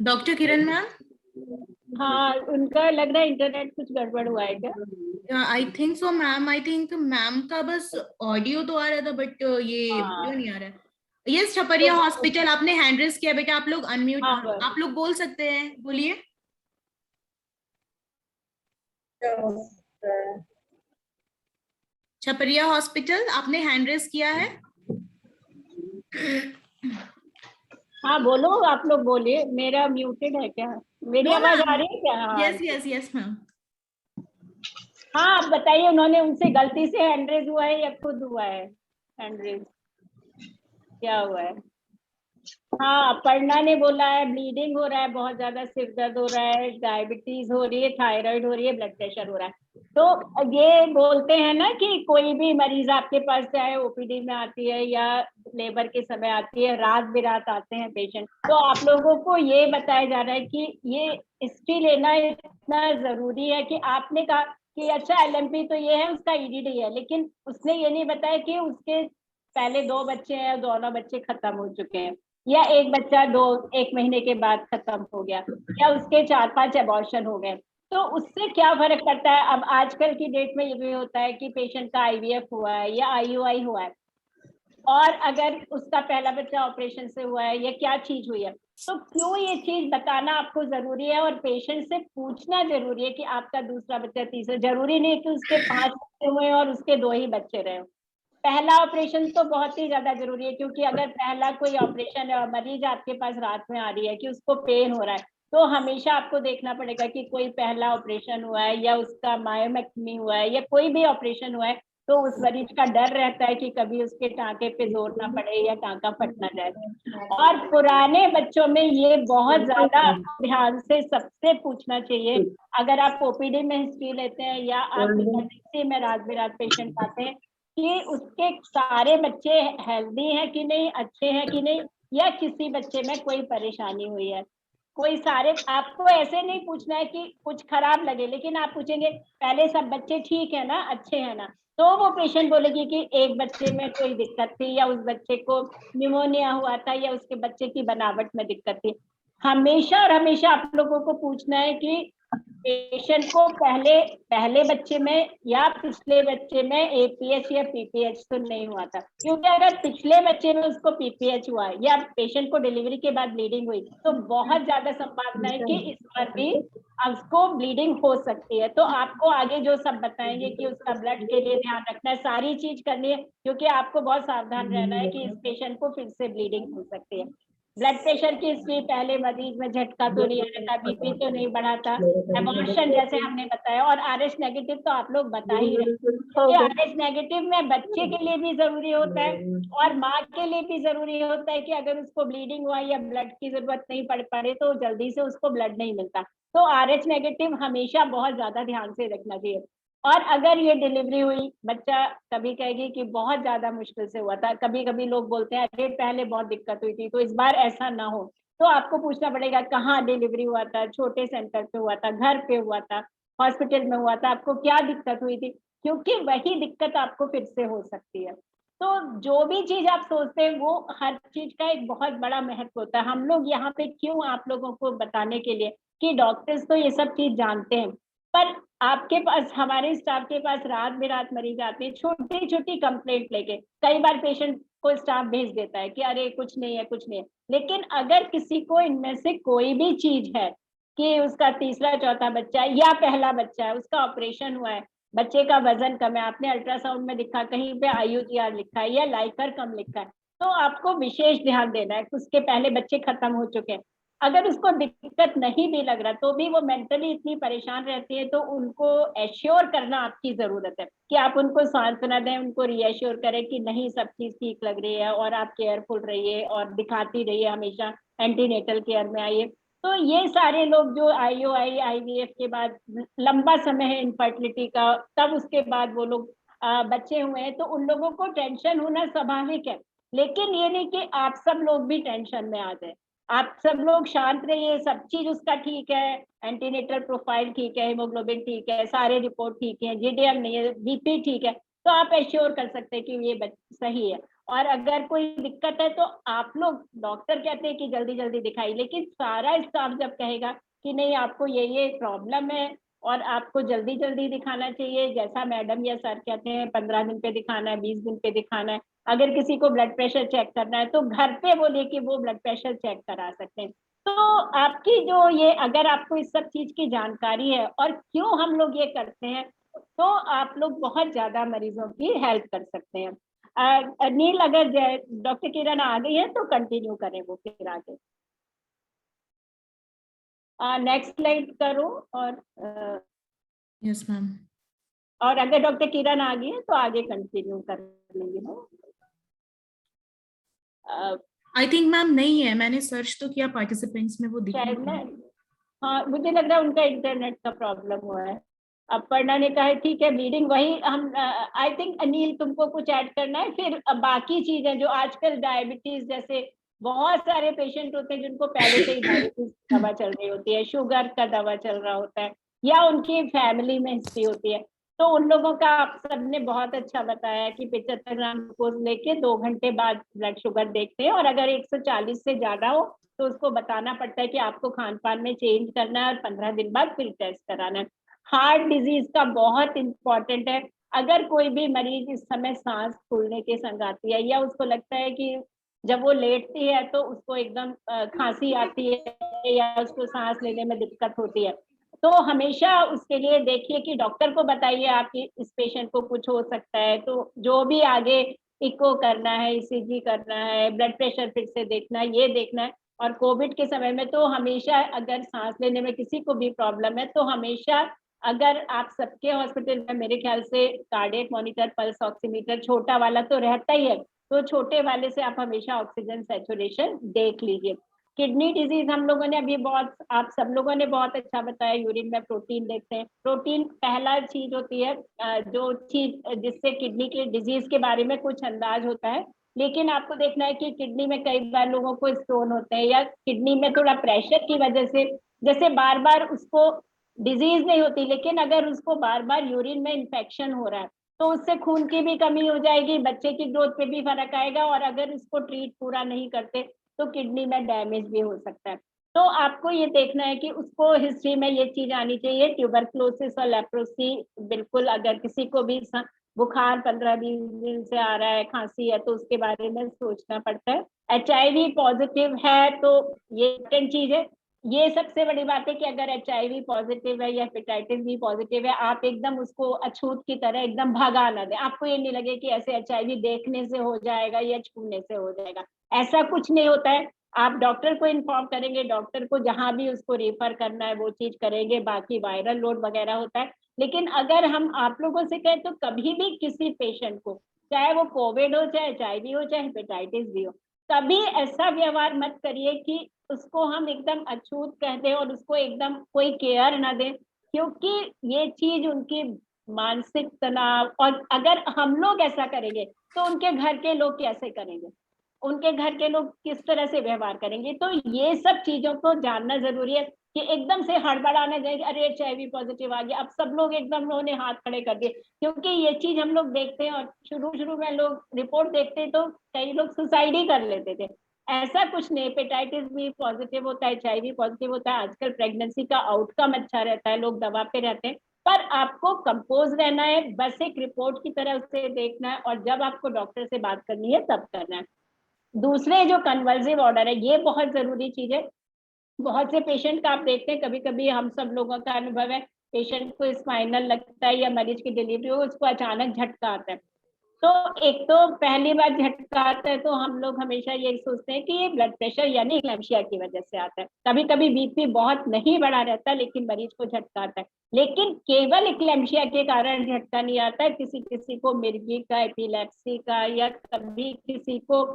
डॉक्टर किरण मैम। हाँ, उनका लग रहा है इंटरनेट कुछ गड़बड़ हुआ है क्या? I think so ma'am. I think ma'am का बस ऑडियो तो आ रहा था बट ये वीडियो नहीं आ रहा है। यस, छपरिया हॉस्पिटल, आपने हैंड रेज किया बेटा, आप लोग अनम्यूट, आप लोग बोल सकते हैं, बोलिए। छपरिया हॉस्पिटल, आपने हैंड रेज किया है। हाँ बोलो, आप लोग बोलिए। मेरा म्यूटेड है क्या? मेरी आवाज आ रही है क्या? Yes yes yes ma'am. हाँ, आप बताइए, उन्होंने उनसे गलती से हैंड रेज हुआ है या खुद हुआ है हैंड रेज? क्या हुआ है? हाँ, अपर्णा ने बोला है ब्लीडिंग हो रहा है, बहुत ज्यादा सिर दर्द हो रहा है, डायबिटीज हो रही है, थायराइड हो रही है, ब्लड प्रेशर हो रहा है। तो ये बोलते हैं ना कि कोई भी मरीज आपके पास चाहे ओपीडी में आती है या लेबर के समय आती है, रात बिरात आते हैं पेशेंट, तो आप लोगों को ये बताया जा रहा है कि ये हिस्ट्री लेना इतना जरूरी है कि आपने कहा कि अच्छा एलएमपी तो ये है, उसका ईडीडी है, लेकिन उसने ये नहीं बताया कि उसके पहले 2 बच्चे हैं, दोनों बच्चे खत्म हो चुके हैं, या एक बच्चा 1 महीने के बाद खत्म हो गया, या उसके 4-5 अबॉर्शन हो गए। तो उससे क्या फर्क पड़ता है? अब आजकल की डेट में ये भी होता है कि पेशेंट का आईवीएफ हुआ है या आईयूआई हुआ है, और अगर उसका पहला बच्चा ऑपरेशन से हुआ है या क्या चीज हुई है, तो क्यों ये चीज बताना आपको जरूरी है और पेशेंट से पूछना जरूरी है कि आपका दूसरा बच्चा, तीसरा, जरूरी नहीं कि उसके 5 बच्चे हुए और उसके 2 ही बच्चे रहे। पहला ऑपरेशन तो बहुत ही ज्यादा जरूरी है, क्योंकि अगर पहला कोई ऑपरेशन है और मरीज आपके पास रात में आ रही है कि उसको पेन हो रहा है, तो हमेशा आपको देखना पड़ेगा कि कोई पहला ऑपरेशन हुआ है या उसका मायोमेक्टमी हुआ है या कोई भी ऑपरेशन हुआ है, तो उस मरीज का डर रहता है कि कभी उसके टांके पे जोर ना पड़े या टांका फट ना जाए। और पुराने बच्चों में ये बहुत ज्यादा ध्यान से सबसे पूछना चाहिए। अगर आप ओपीडी में हिस्ट्री लेते हैं या आप इमरजेंसी में रात बिरात पेशेंट आते हैं कि उसके सारे बच्चे हेल्दी हैं कि नहीं, अच्छे हैं कि नहीं, या किसी बच्चे में कोई परेशानी हुई है, कोई सारे। आपको ऐसे नहीं पूछना है कि कुछ खराब लगे, लेकिन आप पूछेंगे पहले सब बच्चे ठीक है ना, अच्छे हैं ना, तो वो पेशेंट बोलेगी कि एक बच्चे में कोई दिक्कत थी, या उस बच्चे को निमोनिया हुआ था, या उसके बच्चे की बनावट में दिक्कत थी। हमेशा और हमेशा आप लोगों को पूछना है कि पेशेंट को पहले बच्चे में या पिछले बच्चे में एपीएच या पीपीएच तो नहीं हुआ था, क्योंकि अगर पिछले बच्चे में उसको पीपीएच हुआ है या पेशेंट को डिलीवरी के बाद ब्लीडिंग हुई, तो बहुत ज्यादा संभावना है कि इस पर भी उसको ब्लीडिंग हो सकती है। तो आपको आगे जो सब बताएंगे कि उसका ब्लड के लिए ध्यान रखना है, सारी चीज करनी है, क्योंकि आपको बहुत सावधान रहना है कि इस पेशेंट को फिर से ब्लीडिंग हो सकती है। ब्लड प्रेशर की हिस्ट्री, पहले मरीज में झटका तो नहीं आया था, बीपी तो नहीं बढ़ा था, एबॉर्शन जैसे हमने बताया, और आरएच नेगेटिव तो आप लोग बता ही रहे, क्योंकि आरएच नेगेटिव में बच्चे के लिए भी जरूरी होता है और माँ के लिए भी जरूरी होता है कि अगर उसको ब्लीडिंग हुआ या ब्लड की जरूरत नहीं पड़े तो जल्दी से उसको ब्लड नहीं मिलता। तो आरएच नेगेटिव हमेशा बहुत ज्यादा ध्यान से रखना चाहिए। और अगर ये डिलीवरी हुई, बच्चा कभी कहेगी कि बहुत ज्यादा मुश्किल से हुआ था, कभी कभी लोग बोलते हैं अरे पहले बहुत दिक्कत हुई थी, तो इस बार ऐसा ना हो, तो आपको पूछना पड़ेगा कहाँ डिलीवरी हुआ था, छोटे सेंटर पे हुआ था, घर पे हुआ था, हॉस्पिटल में हुआ था, आपको क्या दिक्कत हुई थी, क्योंकि वही दिक्कत आपको फिर से हो सकती है। तो जो भी चीज आप सोचते हैं वो हर चीज का एक बहुत बड़ा महत्व होता है। हम लोग यहाँ पे क्यों आप लोगों को बताने के लिए कि डॉक्टर्स तो ये सब चीज जानते हैं, पर आपके पास, हमारे स्टाफ के पास रात बिरात मरीज आते हैं छोटी छोटी कंप्लेंट लेके, कई बार पेशेंट को स्टाफ भेज देता है कि अरे कुछ नहीं है, कुछ नहीं है, लेकिन अगर किसी को इनमें से कोई भी चीज है कि उसका तीसरा चौथा बच्चा है या पहला बच्चा है, उसका ऑपरेशन हुआ है, बच्चे का वजन कम है, आपने अल्ट्रासाउंड में दिखा, कहीं पे IUGR लिखा है या लाइकर कम लिखा है, तो आपको विशेष ध्यान देना है। उसके पहले बच्चे खत्म हो चुके हैं, अगर उसको दिक्कत नहीं भी लग रहा तो भी वो मेंटली इतनी परेशान रहती है, तो उनको एश्योर करना आपकी जरूरत है कि आप उनको सांत्वना दें, उनको रीएश्योर करें कि नहीं सब चीज ठीक लग रही है और आप केयरफुल रहिए और दिखाती रहिए, हमेशा एंटीनेटल केयर में आइए। तो ये सारे लोग जो IUI IVF के बाद लंबा समय है इनफर्टिलिटी का, तब उसके बाद वो लोग बच्चे हुए हैं, तो उन लोगों को टेंशन होना स्वाभाविक है, लेकिन ये नहीं कि आप सब लोग भी टेंशन में आ जाए। आप सब लोग शांत रहिए, सब चीज उसका ठीक है, एंटीनेटल प्रोफाइल ठीक है, हीमोग्लोबिन ठीक है, सारे रिपोर्ट ठीक है, GDM नहीं है, BP ठीक है, तो आप एश्योर कर सकते हैं कि ये सही है। और अगर कोई दिक्कत है तो आप लोग, डॉक्टर कहते हैं कि जल्दी जल्दी दिखाई, लेकिन सारा स्टाफ जब कहेगा कि नहीं आपको ये प्रॉब्लम है और आपको जल्दी जल्दी दिखाना चाहिए, जैसा मैडम या सर कहते हैं 15 दिन पे दिखाना है, 20 दिन पे दिखाना है, अगर किसी को ब्लड प्रेशर चेक करना है तो घर पे बोले कि वो ब्लड प्रेशर चेक करा सकते हैं। तो आपकी जो ये, अगर आपको इस सब चीज की जानकारी है और क्यों हम लोग ये करते हैं, तो आप लोग बहुत ज्यादा मरीजों की हेल्प कर सकते हैं। नील, अगर डॉक्टर किरण आ गई है तो कंटिन्यू करें वो फिर आगे। नेक्स्ट स्लाइड करो। और यस मैम। और अगर डॉक्टर किरण आ गई है तो आगे कंटिन्यू कर लेंगे। आई थिंक मैम नहीं है, मैंने सर्च तो किया पार्टिसिपेंट्स में, वो दिख शायद नहीं ना, हाँ मुझे लग रहा है उनका इंटरनेट का प्रॉब्लम हुआ है। अपर्णा ने कहा है ठीक है ब्लीडिंग, वही हम आई थिंक अनिल तुमको कुछ ऐड करना है। फिर बाकी चीजें जो आजकल डायबिटीज जैसे बहुत सारे पेशेंट होते हैं जिनको पहले से ही डायबिटीज दवा चल रही होती है, शुगर का दवा चल रहा होता है, या उनकी फैमिली में हिस्ट्री होती है, तो उन लोगों का आप सबने बहुत अच्छा बताया कि 75 ग्राम ग्लूकोज लेके 2 घंटे बाद ब्लड शुगर देखते हैं, और अगर 140 से ज्यादा हो तो उसको बताना पड़ता है कि आपको खान पान में चेंज करना है और 15 दिन बाद फिर टेस्ट कराना है। हार्ट डिजीज का बहुत इंपॉर्टेंट है। अगर कोई भी मरीज इस समय सांस फूलने के संगाती है, या उसको लगता है कि जब वो लेटती है तो उसको एकदम खांसी आती है या उसको सांस लेने में दिक्कत होती है, तो हमेशा उसके लिए देखिए कि डॉक्टर को बताइए आपकी इस पेशेंट को कुछ हो सकता है, तो जो भी आगे इको करना है, ईसीजी करना है, ब्लड प्रेशर फिर से देखना है, ये देखना है। और कोविड के समय में तो हमेशा अगर सांस लेने में किसी को भी प्रॉब्लम है तो हमेशा, अगर आप सबके हॉस्पिटल में मेरे ख्याल से कार्डियक मॉनिटर, पल्स ऑक्सीमीटर छोटा वाला तो रहता ही है, तो छोटे वाले से आप हमेशा ऑक्सीजन सैचुरेशन देख लीजिए। किडनी डिजीज हम लोगों ने अभी बहुत, आप सब लोगों ने बहुत अच्छा बताया, यूरिन में प्रोटीन देखते हैं। प्रोटीन पहला चीज होती है जो चीज जिससे किडनी के डिजीज के बारे में कुछ अंदाज होता है, लेकिन आपको देखना है कि किडनी में कई बार लोगों को स्टोन होते हैं, या किडनी में थोड़ा प्रेशर की वजह से, जैसे बार बार उसको डिजीज नहीं होती लेकिन अगर उसको बार बार यूरिन में इन्फेक्शन हो रहा है तो उससे खून की भी कमी हो जाएगी, बच्चे की ग्रोथ पे भी फर्क आएगा, और अगर उसको ट्रीट पूरा नहीं करते तो किडनी में डैमेज भी हो सकता है। तो आपको ये देखना है कि उसको हिस्ट्री में ये चीज आनी चाहिए, ट्यूबरक्लोसिस और लेप्रोसी बिल्कुल, अगर किसी को भी बुखार 15-20 दिन से आ रहा है, खांसी है, तो उसके बारे में सोचना पड़ता है। HIV पॉजिटिव है तो ये इम्पोर्टेंट चीज है। ये सबसे बड़ी बात है कि अगर HIV पॉजिटिव है या हेपेटाइटिस बी पॉजिटिव है, आप एकदम उसको अछूत की तरह एकदम भगा ना दें। आपको ये नहीं लगे कि ऐसे HIV देखने से हो जाएगा या छूने से हो जाएगा, ऐसा कुछ नहीं होता है। आप डॉक्टर को इन्फॉर्म करेंगे, डॉक्टर को जहां भी उसको रेफर करना है वो चीज करेंगे, बाकी वायरल लोड वगैरह होता है। लेकिन अगर हम आप लोगों से कहें तो कभी भी किसी पेशेंट को, चाहे वो कोविड हो, चाहे HIV हो, चाहे हेपेटाइटिस भी हो, कभी ऐसा व्यवहार मत करिए कि उसको हम एकदम अछूत कह दें और उसको एकदम कोई केयर ना दें, क्योंकि ये चीज उनकी मानसिक तनाव, और अगर हम लोग ऐसा करेंगे तो उनके घर के लोग कैसे करेंगे, उनके घर के लोग किस तरह से व्यवहार करेंगे। तो ये सब चीजों को जानना जरूरी है कि एकदम से हड़बड़ाना जाए, अरे HIV पॉजिटिव आ गया, अब सब लोग एकदम उन्होंने हाथ खड़े कर दिए, क्योंकि ये चीज हम लोग देखते हैं और शुरू में लोग रिपोर्ट देखते तो कई लोग सुसाइड ही कर लेते थे। ऐसा कुछ नहीं, हेपेटाइटिस भी पॉजिटिव होता है, HIV पॉजिटिव होता है, आजकल प्रेगनेंसी का आउटकम अच्छा रहता है, लोग दवा पे रहते हैं, पर आपको कंपोज रहना है, बस एक रिपोर्ट की तरह उसे देखना है, और जब आपको डॉक्टर से बात करनी है तब करना है। दूसरे जो कन्वर्सिव ऑर्डर है, ये बहुत जरूरी चीज है। बहुत से पेशेंट का आप देखते हैं, कभी कभी हम सब लोगों का अनुभव है, पेशेंट को स्पाइनल लगता है या मरीज की डिलीवरी हो, उसको अचानक झटका आता है, तो एक तो पहली बार झटका आता है तो हम लोग हमेशा ये सोचते हैं कि ये ब्लड प्रेशर यानी इक्लेम्शिया की वजह से आता है। कभी कभी BP बहुत नहीं बढ़ा रहता लेकिन मरीज को झटका आता है, लेकिन केवल इक्लेम्शिया के कारण झटका नहीं आता है, किसी किसी को मिर्गी का, एपिलेप्सी का, या कभी किसी को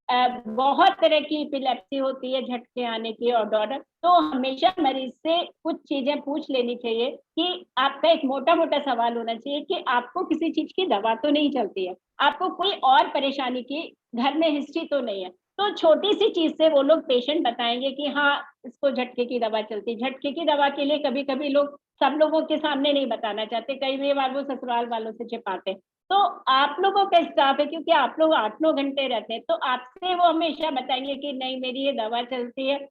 बहुत तरह की एपिलेप्सी होती है झटके आने की और डॉटर। तो हमेशा मरीज से कुछ चीजें पूछ लेनी चाहिए कि आपका एक मोटा मोटा सवाल होना चाहिए कि आपको किसी चीज की दवा तो नहीं चलती है, आपको कोई और परेशानी की घर में हिस्ट्री तो नहीं है। तो छोटी सी चीज से वो लोग पेशेंट बताएंगे कि हाँ इसको झटके की दवा चलती है। झटके की दवा के लिए कभी कभी लोग सब लोगों के सामने नहीं बताना चाहते, कई बार वो ससुराल वालों से छिपाते। तो आप लोगों का स्टाफ है, क्योंकि आप लोग 8-9 घंटे रहते हैं, तो आपसे वो हमेशा बताएंगे कि नहीं मेरी ये दवा चलती है।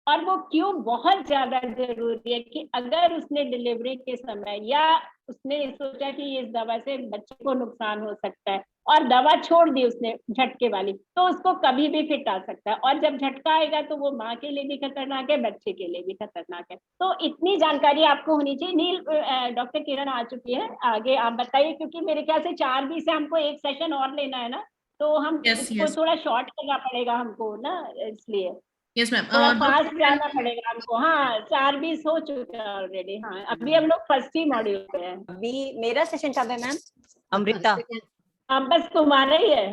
और वो क्यों बहुत ज्यादा जरूरी है कि अगर उसने डिलीवरी के समय या उसने सोचा कि इस दवा से बच्चे को नुकसान हो सकता है और दवा छोड़ दी उसने झटके वाली, तो उसको कभी भी फिट आ सकता है, और जब झटका आएगा तो वो माँ के लिए भी खतरनाक है, बच्चे के लिए भी खतरनाक है। तो इतनी जानकारी आपको होनी चाहिए। नील, डॉक्टर किरण आ चुकी है, आगे आप बताइए, क्योंकि मेरे ख्याल से 4 से हमको एक सेशन और लेना है ना, तो हम इसको थोड़ा शॉर्ट करना पड़ेगा हमको ना, इसलिए यस मैम, थोड़ा फास्ट जाना पड़ेगा हमको। हाँ 4:20 हो चुका है ऑलरेडी। हाँ अभी हम लोग फर्स्ट ही मॉड्यूल पे हैं। अभी मेरा सेशन चल रहा है मैम। अमृता बस तुम्हारा ही है।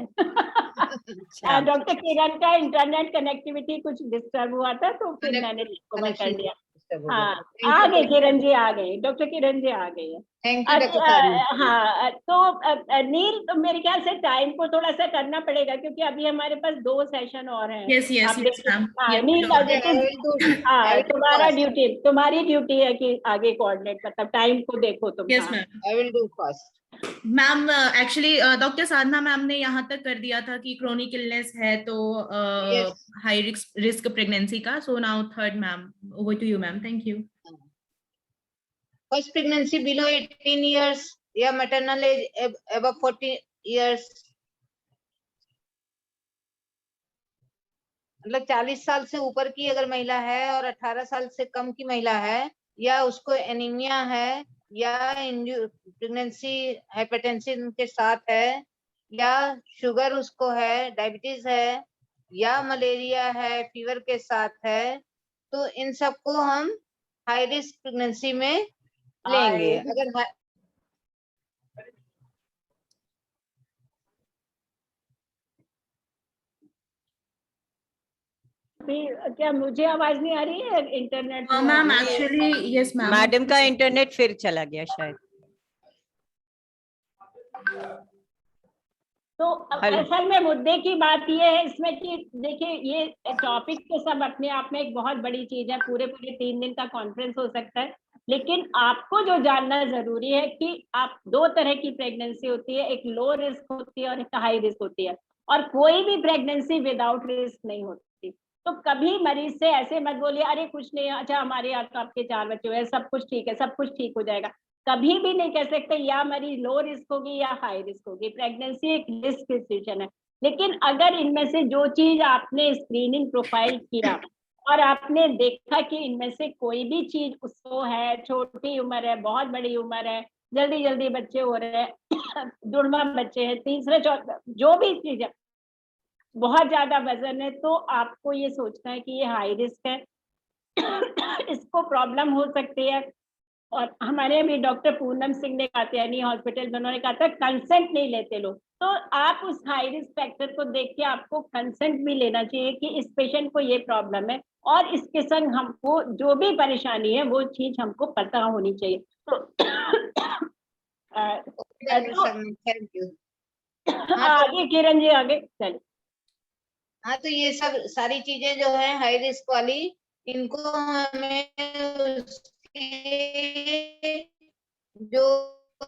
डॉक्टर किरण का इंटरनेट कनेक्टिविटी कुछ डिस्टर्ब हुआ था तो फिर मैंने रिकवर कर लिया। हाँ, आ गए किरण जी, आ गए, डॉक्टर किरण जी आ गए। हाँ, तो नील, तो मेरे ख्याल से टाइम को थोड़ा सा करना पड़ेगा क्योंकि अभी हमारे पास 2 सेशन और हैं। Yes yes yes ma'am. Neel, तुम्हारी ड्यूटी है कि आगे कोऑर्डिनेट, मतलब टाइम को देखो तुम। Yes ma'am, I will do first. Ma'am actually doctor Sadhana ma'am ने यहाँ तक कर दिया था कि क्रोनिक इलनेस है तो हाई रिस्क प्रेगनेंसी का। So now third ma'am, over to you ma'am. Thank you. First pregnancy below 18 years या मैटरनल एज अबव 40 इयर्स, मतलब 40 साल से ऊपर की अगर महिला है और 18 साल से कम की महिला है, या उसको एनीमिया है, या प्रेगनेंसी हाइपरटेंशन के साथ है, या शुगर उसको है, डायबिटीज है, या मलेरिया है, फीवर के साथ है, तो इन सबको हम हाई रिस्क प्रेगनेंसी में लेंगे। अगर क्या मुझे आवाज नहीं आ रही है internet? Ma'am actually yes ma'am, madam का इंटरनेट फिर चला गया शायद। तो असल में मुद्दे की बात ये है इसमें कि देखिए, ये टॉपिक तो सब अपने आप में एक बहुत बड़ी चीज है, पूरे 3 दिन का कॉन्फ्रेंस हो सकता है, लेकिन आपको जो जानना जरूरी है कि आप 2 तरह की प्रेगनेंसी होती है, एक लो रिस्क होती है और एक हाई रिस्क होती है, और कोई भी प्रेगनेंसी विदाउट रिस्क नहीं होती। तो कभी मरीज से ऐसे मत बोलिए अरे कुछ नहीं, अच्छा हमारे यहाँ तो आपके 4 बच्चे हुए, सब कुछ ठीक है, सब कुछ ठीक हो जाएगा। कभी भी नहीं कह सकते या मरीज लो रिस्क होगी या हाई रिस्क होगी। प्रेगनेंसी एक रिस्क सिचुएशन है, लेकिन अगर इनमें से जो चीज आपने स्क्रीनिंग प्रोफाइल किया और आपने देखा कि इनमें से कोई भी चीज उसको है, छोटी उम्र है, बहुत बड़ी उम्र है, जल्दी जल्दी बच्चे हो रहे हैं, जुड़वा बच्चे हैं, तीसरे चौथे, जो भी चीज है, बहुत ज्यादा वजन है, तो आपको ये सोचना है कि ये हाई रिस्क है, इसको प्रॉब्लम हो सकती है। और हमारे भी डॉक्टर पूनम सिंह ने कहा था, यानी हॉस्पिटल में उन्होंने कहा था कंसेंट नहीं लेते लोग, तो आप उस हाई रिस्क फैक्टर को देख के आपको कंसेंट भी लेना चाहिए कि इस पेशेंट को ये प्रॉब्लम है और इसके संग हमको जो भी परेशानी है वो चीज हमको पता होनी चाहिए। Thank you. आगे किरण जी आगे चलिए। हाँ, तो ये सब सारी चीजें जो है हाई रिस्क वाली, इनको हमें जो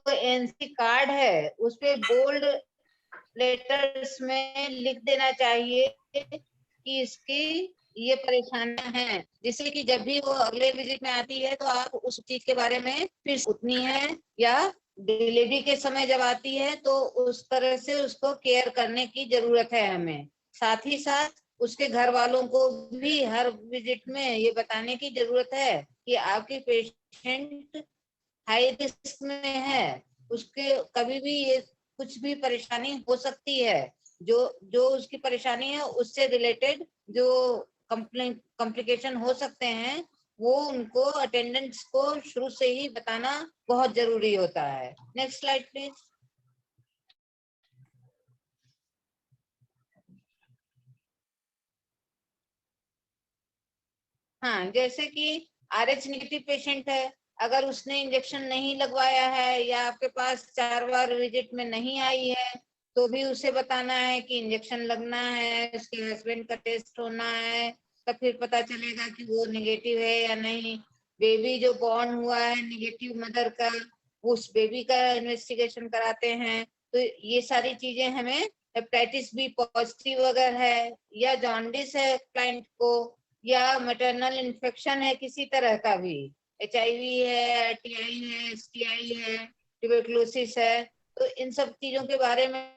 एनसी कार्ड है उस पे बोल्ड लेटर्स में लिख देना चाहिए कि इसकी ये परेशानियां हैं, जिससे कि जब भी वो अगले विजिट में आती है तो आप उस चीज के बारे में फिर उतनी है, या डिलीवरी के समय जब आती है तो उस तरह से उसको केयर करने की जरूरत है हमें। साथ ही साथ उसके घर वालों को भी हर विजिट में ये बताने की जरूरत है कि आपकी पेशेंट हाई रिस्क में है, उसके कभी भी ये कुछ भी परेशानी हो सकती है, जो उसकी परेशानी है उससे रिलेटेड जो कॉम्प्लिकेशन हो सकते हैं वो उनको अटेंडेंट्स को शुरू से ही बताना बहुत जरूरी होता है। Next slide please. हाँ, जैसे कि RH नेगेटिव पेशेंट है, अगर उसने इंजेक्शन नहीं लगवाया है या आपके पास 4 बार विजिट में नहीं आई है तो भी उसे बताना है कि इंजेक्शन लगना है, उसके हस्बैंड का टेस्ट होना है, तब फिर पता चलेगा कि वो नेगेटिव है या नहीं। बेबी जो बॉर्न हुआ है नेगेटिव मदर का, उस बेबी का इन्वेस्टिगेशन कराते हैं। तो ये सारी चीजें हमें, हेपेटाइटिस बी पॉजिटिव अगर है या जॉन्डिस है क्लाइंट को, या मैटरनल इन्फेक्शन है किसी तरह का भी, HIV है, TI है, STI है, ट्यूबरकुलोसिस है, तो इन सब चीजों के बारे में